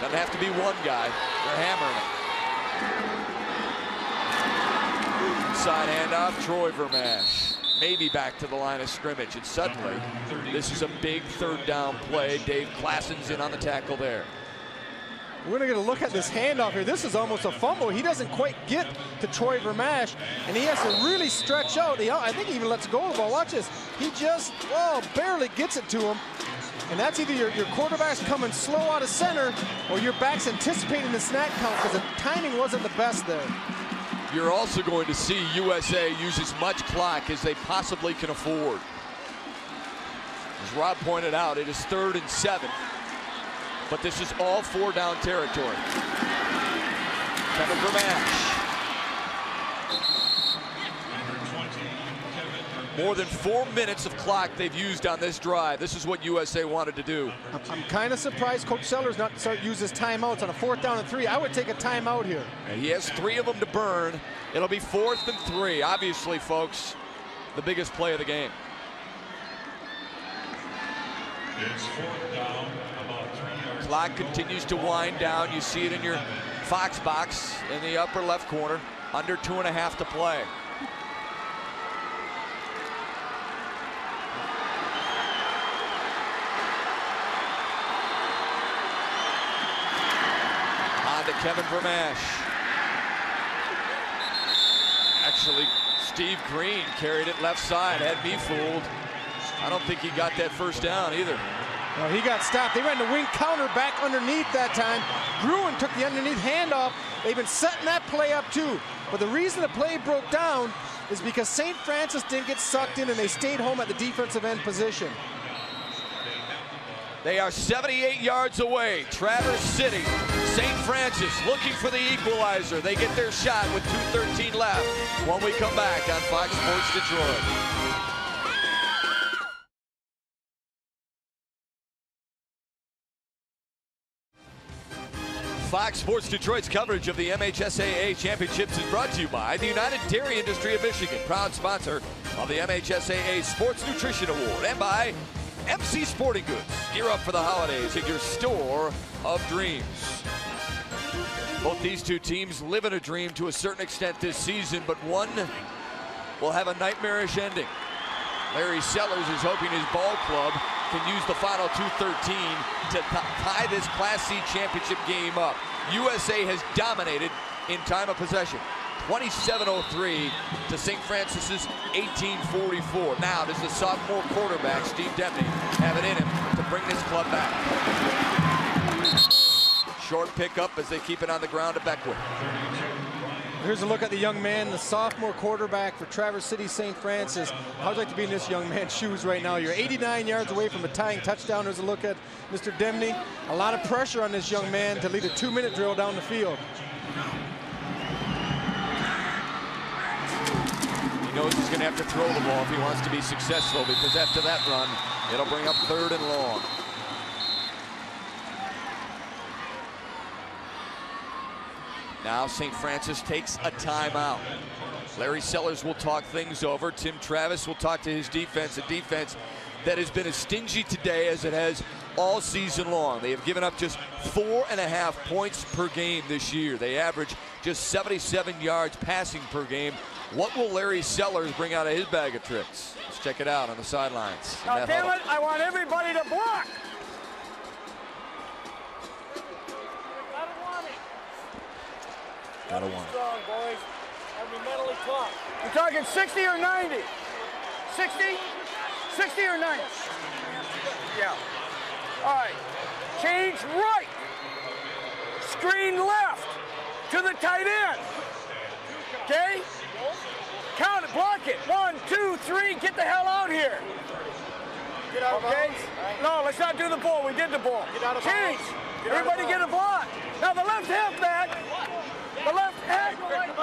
Doesn't have to be one guy. They're hammering it. Inside handoff, Troy Vermash. Maybe back to the line of scrimmage, and suddenly this is a big third down play. Dave Klassen's in on the tackle there.
We're going to get a look at this handoff here. This is almost a fumble. He doesn't quite get to Troy Vermash, and he has to really stretch out. I think he even lets go of the ball. Watch this. He just, barely gets it to him. And that's either your quarterback's coming slow out of center, or your back's anticipating the snap count, because the timing wasn't the best there.
You're also going to see USA use as much clock as they possibly can afford. As Rob pointed out, it is 3rd and 7. But this is all 4-down territory. Kevin Vermash. More than 4 minutes of clock they've used on this drive. This is what USA wanted to do.
I'm kind of surprised Coach Sellers not to use his timeouts on a 4th down and 3. I would take a timeout here.
And he has 3 of them to burn. It'll be 4th and 3. Obviously, folks, the biggest play of the game.
It's 4th down, about 3 yards.
Clock continues to wind down. You see it in your Fox box in the upper left corner. Under 2.5 to play. On to Kevin Vermash. Actually, Steve Green carried it left side, had me fooled. I don't think he got that first down either.
No, he got stopped. They ran the wing counter back underneath that time. Gruen took the underneath handoff. They've been setting that play up too. But the reason the play broke down is because St. Francis didn't get sucked in and they stayed home at the defensive end position.
They are 78 yards away. Traverse City, St. Francis looking for the equalizer. They get their shot with 2:13 left when we come back on Fox Sports Detroit. Fox Sports Detroit's coverage of the MHSAA Championships is brought to you by the United Dairy Industry of Michigan, proud sponsor of the MHSAA Sports Nutrition Award, and by MC Sporting Goods. Gear up for the holidays at your store of dreams. Both these two teams live in a dream to a certain extent this season, but one will have a nightmarish ending. Larry Sellers is hoping his ball club can use the final 2:13 to tie this Class C championship game up. USA has dominated in time of possession. 27:03 to St. Francis's 18:44. Now does the sophomore quarterback, Steve Debney, have it in him to bring this club back. Short pickup as they keep it on the ground to Beckwith.
Here's a look at the young man, the sophomore quarterback for Traverse City St. Francis. How'd you like to be in this young man's shoes right now? You're 89 yards away from a tying touchdown. There's a look at Mr. Debney. A lot of pressure on this young man to lead a 2-minute drill down the field.
He knows he's going to have to throw the ball if he wants to be successful, because after that run, it'll bring up 3rd and long. Now St. Francis takes a timeout. Larry Sellers will talk things over. Tim Travis will talk to his defense, a defense that has been as stingy today as it has all season long. They have given up just 4.5 points per game this year. They average just 77 yards passing per game. What will Larry Sellers bring out of his bag of tricks? Let's check it out on the sidelines.
Now, damn it, I want everybody to block.
Gotta want it.
Strong, boys. I'll be mentally tough.
You're talking 60 or 90? 60? 60 or 90? Yeah. All right. Change right. Screen left to the tight end. Okay? Count it, block it. 1, 2, 3, get the hell out here.
Get out of bounds.
No, let's not do the ball. We did the ball.
Get out of
Change.
bounds.
Everybody get a block. Now the left halfback. The left halfback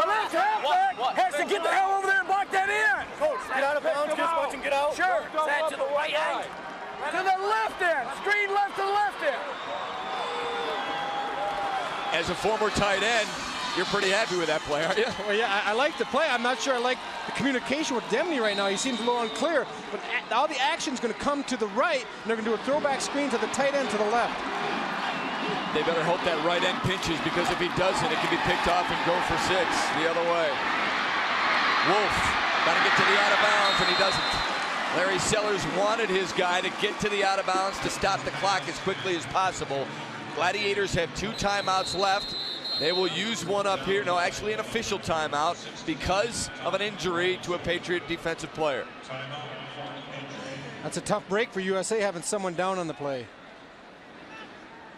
has to get the hell over there and block that in.
Coach, get out of bounds, get punch and get out.
Sure.
That to the right end.
To the left end. Screen left to the left end.
As a former tight end, you're pretty happy with that play, aren't you?
Well, yeah, I like the play. I'm not sure I like the communication with Demney right now. He seems a little unclear, but all the action's going to come to the right, and they're going to do a throwback screen to the tight end to the left.
They better hope that right end pinches, because if he doesn't, it can be picked off and go for 6 the other way. Wolf got to get to the out of bounds, and he doesn't. Larry Sellers wanted his guy to get to the out of bounds to stop the clock as quickly as possible. Gladiators have 2 timeouts left. They will use one up here. No, actually an official timeout because of an injury to a Patriot defensive player.
That's a tough break for USA, having someone down on the play.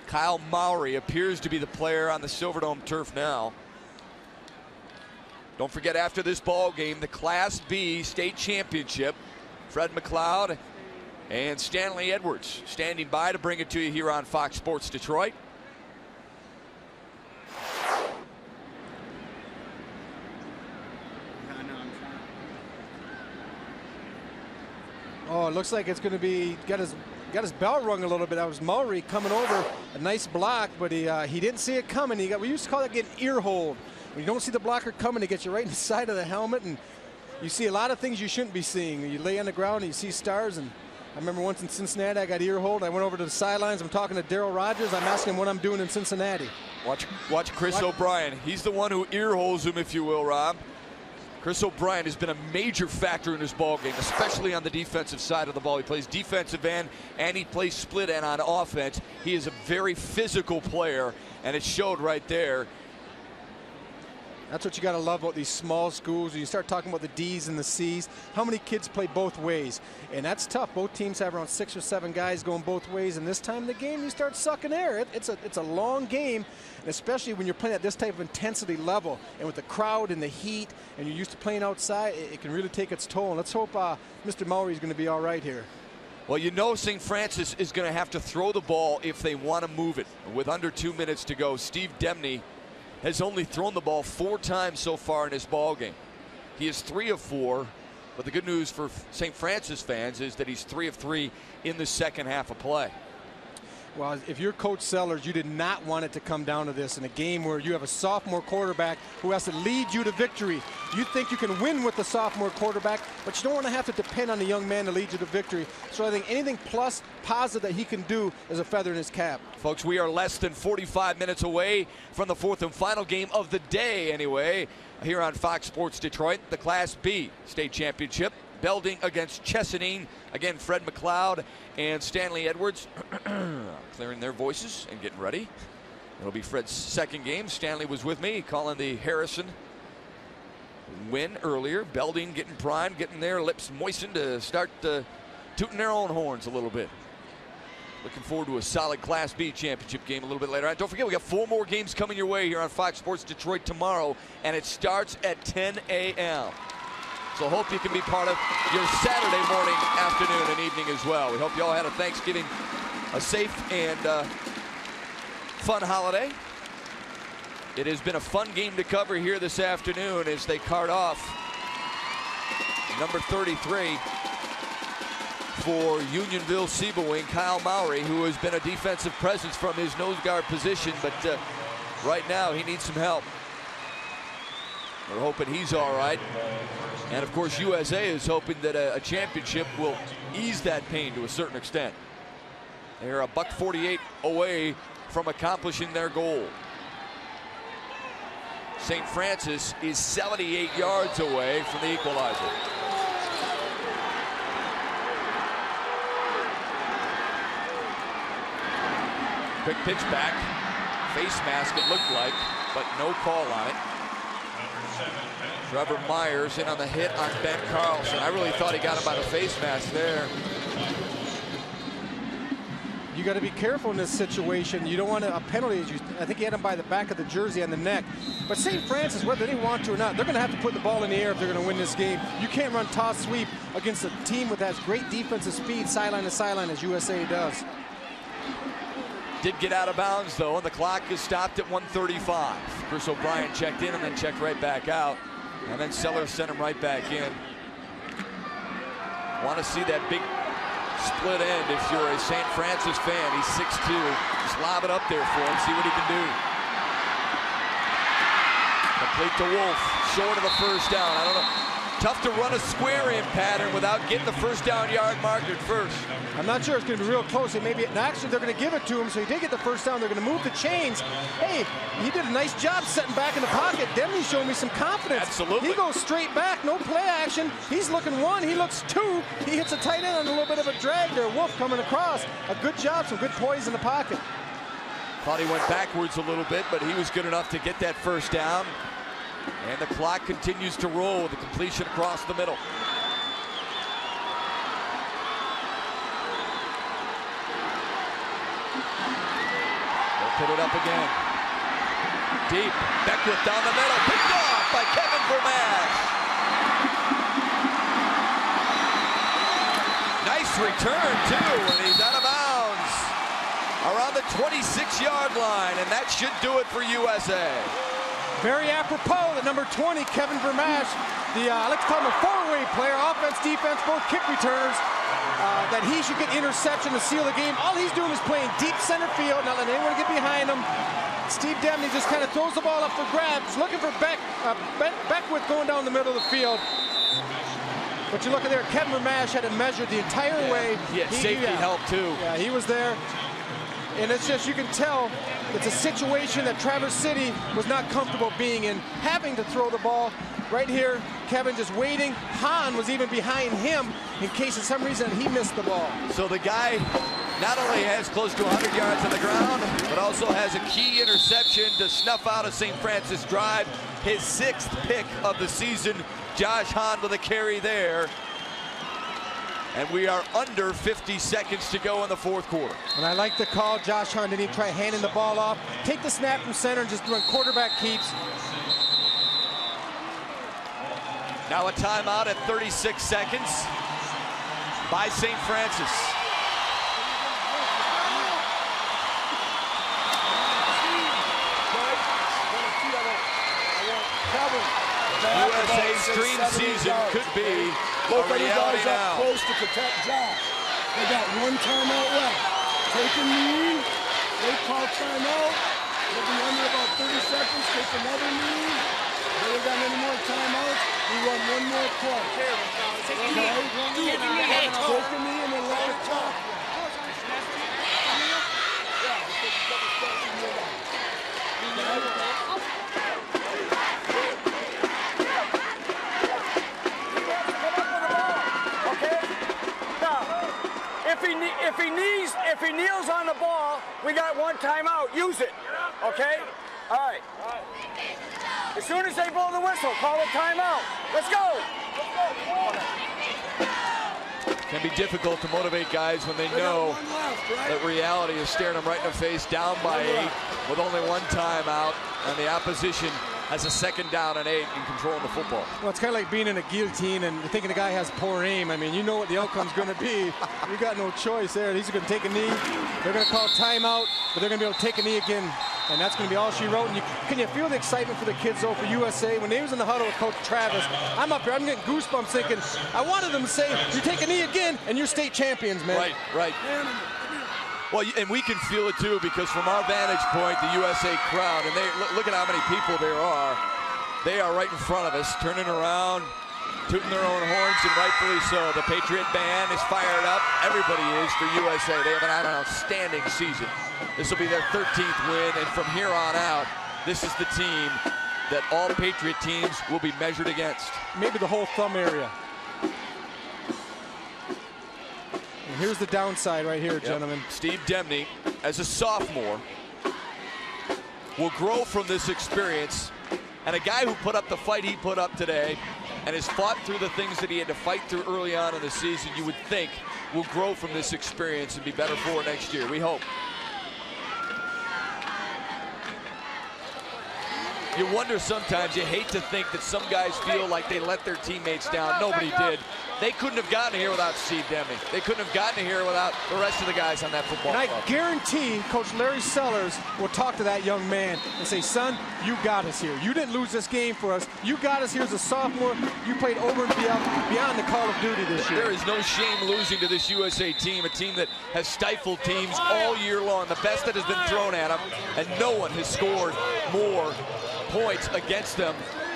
Kyle Mowry appears to be the player on the Silverdome turf now. Don't forget, after this ball game, the Class B state championship. Fred McLeod and Stanley Edwards standing by to bring it to you here on Fox Sports Detroit.
Oh, it looks like it's going to be got his bell rung a little bit. That was Mowry coming over, a nice block, but he didn't see it coming. We used to call that getting ear hold. When you don't see the blocker coming, it gets you right in the side of the helmet, and you see a lot of things you shouldn't be seeing. You lay on the ground and you see stars. And I remember once in Cincinnati, I got ear hold. I went over to the sidelines. I'm talking to Darryl Rogers. I'm asking him what I'm doing in Cincinnati.
Watch Chris O'Brien. He's the one who ear holes him, if you will, Rob. Chris O'Brien has been a major factor in this ball game, especially on the defensive side of the ball. He plays defensive end and he plays split end on offense. He is a very physical player, and it showed right there.
That's what you got to love about these small schools. When you start talking about the D's and the C's, how many kids play both ways? And that's tough. Both teams have around 6 or 7 guys going both ways. And this time in the game, you start sucking air. It's a long game, and especially when you're playing at this type of intensity level. And with the crowd and the heat, and you're used to playing outside, it can really take its toll. And let's hope Mr. Mowry is going to be all right here.
Well, you know St. Francis is going to have to throw the ball if they want to move it. With under 2 minutes to go, Steve Demney has only thrown the ball 4 times so far in this ball game. He is 3 of 4, but the good news for St. Francis fans is that he's 3 of 3 in the second half of play.
Well, if you're Coach Sellers, you did not want it to come down to this in a game where you have a sophomore quarterback who has to lead you to victory. You think you can win with the sophomore quarterback, but you don't want to have to depend on the young man to lead you to victory. So I think anything plus positive that he can do is a feather in his cap.
Folks, we are less than 45 minutes away from the 4th and final game of the day anyway, here on Fox Sports Detroit, the Class B state championship. Belding against Chesaning. Again, Fred McLeod and Stanley Edwards clearing their voices and getting ready. It'll be Fred's second game. Stanley was with me calling the Harrison win earlier. Belding getting primed, getting their lips moistened to start tooting their own horns a little bit. Looking forward to a solid Class B championship game a little bit later on. Don't forget, we got 4 more games coming your way here on Fox Sports Detroit tomorrow, and it starts at 10 a.m. So hope you can be part of your Saturday morning, afternoon, and evening as well. We hope you all had a Thanksgiving, a safe and fun holiday. It has been a fun game to cover here this afternoon as they cart off number 33 for Unionville-Sebewaing, Kyle Mowry, who has been a defensive presence from his nose guard position, but right now he needs some help. We're hoping he's all right. And of course, USA is hoping that a championship will ease that pain to a certain extent. They're a $148 away from accomplishing their goal. St. Francis is 78 yards away from the equalizer. Quick pitch back. Face mask, it looked like, but no call on it. Trevor Myers in on the hit on Ben Carlson. I really thought he got him by the face mask there.
You got to be careful in this situation. You don't want a penalty. I think he had him by the back of the jersey on the neck. But St. Francis, whether they want to or not, they're going to have to put the ball in the air if they're going to win this game. You can't run toss sweep against a team that has great defensive speed, sideline to sideline, as USA does.
Did get out of bounds, though, and the clock is stopped at 1:35. Chris O'Brien checked in and then checked right back out. And then Sellers sent him right back in. Want to see that big split end if you're a St. Francis fan. He's 6'2". Just lob it up there for him, see what he can do. Complete to Wolf, short of the first down. I don't know. Tough to run a square in pattern without getting the first down yard marked at first.
I'm not sure it's going to be real close. Maybe actually they're going to give it to him, so he did get the first down. They're going to move the chains. Hey, he did a nice job setting back in the pocket. Demney showed me some confidence.
Absolutely.
He goes straight back, no play action. He's looking one, he looks two. He hits a tight end on a little bit of a drag there. Wolf coming across. A good job, some good poise in the pocket.
Thought he went backwards a little bit, but he was good enough to get that first down. And the clock continues to roll with the completion across the middle. They'll put it up again. Deep. Beckwith down the middle. Picked off by Kevin Vermash. Nice return, too, and he's out of bounds around the 26-yard line, and that should do it for USA.
Very apropos that number 20, Kevin Vermash, I like to call him a four-way player, offense, defense, both kick returners, that he should get interception to seal the game. All he's doing is playing deep center field, not letting anyone get behind him. Steve Demney just kind of throws the ball up for grabs, looking for Beckwith going down the middle of the field. But you look at there, Kevin Vermash had it measured the entire way.
He had safety help, too.
Yeah, he was there. And it's just, you can tell, it's a situation that Traverse City was not comfortable being in, having to throw the ball. Right here, Kevin just waiting. Hahn was even behind him in case of some reason he missed the ball.
So the guy not only has close to 100 yards on the ground, but also has a key interception to snuff out a St. Francis drive. His 6th pick of the season. Josh Hahn with a carry there. And we are under 50 seconds to go in the 4th quarter.
And I like the call. Josh Hahn didn't even try handing the ball off. Take the snap from center and just run quarterback keeps.
Now a timeout at 36 seconds by St. Francis. USA's dream season could be a reality now.
Close to protect Josh. They got one timeout left. Take a knee. They call timeout. They'll be under about 30 seconds. Take another knee. They ain't got any more timeouts. We run one more play. Take a knee. Take a knee and then let it talk.
If he kneels on the ball, we got one timeout. Use it. Okay? All right. As soon as they blow the whistle, call a timeout. Let's go.
Can be difficult to motivate guys when they know that reality is staring them right in the face, down by 8 with only one timeout, and the opposition has a 2nd down and 8 and controlling the football.
Well, it's kind of like being in a guillotine and thinking the guy has poor aim. I mean, you know what the outcome's going to be. You got no choice there. He's going to take a knee. They're going to call timeout, but they're going to be able to take a knee again, and that's going to be all she wrote. And can you feel the excitement for the kids, though, for USA? When they was in the huddle with Coach Travis, I'm up here, I'm getting goosebumps thinking, I wanted them to say, you take a knee again, and you're state champions, man.
Right, right. Well, and we can feel it, too, because from our vantage point, the USA crowd, and look at how many people there are. They are right in front of us, turning around, tooting their own horns, and rightfully so. The Patriot band is fired up. Everybody is for USA. They have an outstanding season. This will be their 13th win, and from here on out, this is the team that all Patriot teams will be measured against.
Maybe the whole thumb area. And here's the downside right here, gentlemen.
Steve Demney, as a sophomore, will grow from this experience. And a guy who put up the fight he put up today and has fought through the things that he had to fight through early on in the season, you would think will grow from this experience and be better for it next year. We hope. You wonder sometimes, you hate to think that some guys feel like they let their teammates down. Nobody did. They couldn't have gotten here without Steve Deming. They couldn't have gotten here without the rest of the guys on that football
And
club.
I guarantee Coach Larry Sellers will talk to that young man and say, son, you got us here. You didn't lose this game for us. You got us here as a sophomore. You played over and beyond the call of duty this year.
There is no shame losing to this USA team, a team that has stifled teams all year long, the best that has been thrown at them, and no one has scored more points against them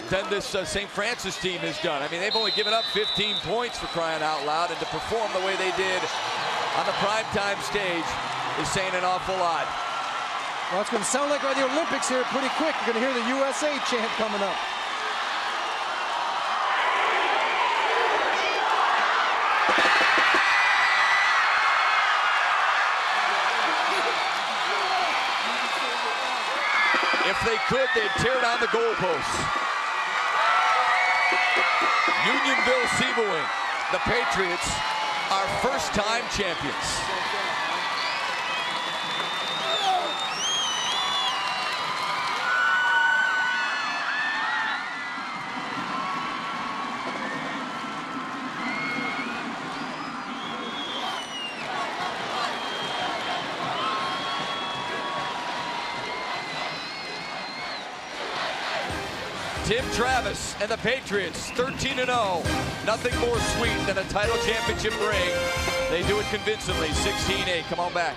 than this St. Francis team has done. I mean, they've only given up 15 points for crying out loud, and to perform the way they did on the primetime stage is saying an awful lot.
Well, it's going to sound like the Olympics here pretty quick. You're going to hear the USA chant coming up.
If they could, they'd tear down the goalposts. Unionville-Sebewaing, the Patriots, are first-time champions. Tim Travis and the Patriots, 13-0. Nothing more sweet than a title championship ring. They do it convincingly, 16-8. Come on back.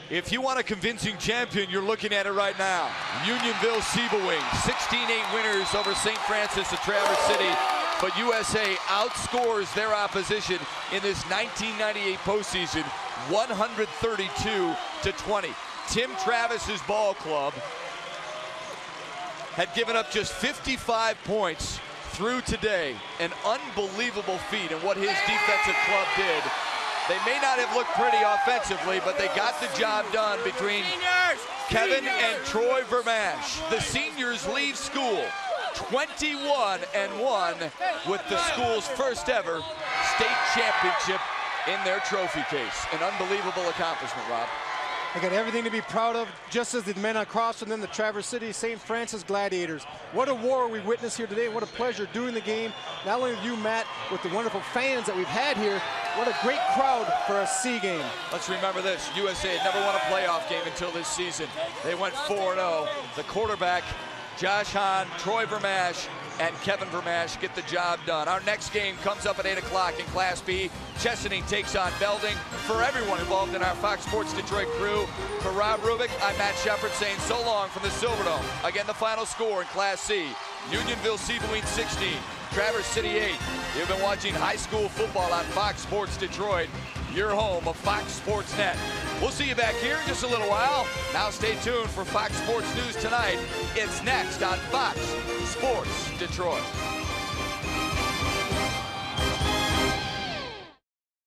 If you want a convincing champion, you're looking at it right now. Unionville-Sebewaing, 16-8 winners over St. Francis of Traverse City. But USA outscores their opposition in this 1998 postseason, 132-20. Tim Travis's ball club had given up just 55 points through today. An unbelievable feat in what his defensive club did. They may not have looked pretty offensively, but they got the job done between Kevin and Troy Vermash. The seniors leave school 21-1 with the school's first ever state championship in their trophy case. An unbelievable accomplishment, Rob.
They got everything to be proud of, just as the men across from them, the Traverse City St. Francis Gladiators. What a war we witnessed here today. What a pleasure doing the game. Not only with you, Matt, with the wonderful fans that we've had here. What a great crowd for a C game.
Let's remember this. USA had never won a playoff game until this season. They went 4-0. The quarterback, Josh Hahn, Troy Vermash, and Kevin Vermash get the job done. Our next game comes up at 8 o'clock in Class B. Chesaning takes on Belding. For everyone involved in our Fox Sports Detroit crew, for Rob Rubik, I'm Matt Shepard saying so long from the Silverdome. Again, the final score in Class C, Unionville-Sebewaing 16, Traverse City 8. You've been watching high school football on Fox Sports Detroit, your home of Fox Sports Net. We'll see you back here in just a little while. Now stay tuned for Fox Sports News Tonight. It's next on Fox Sports Detroit.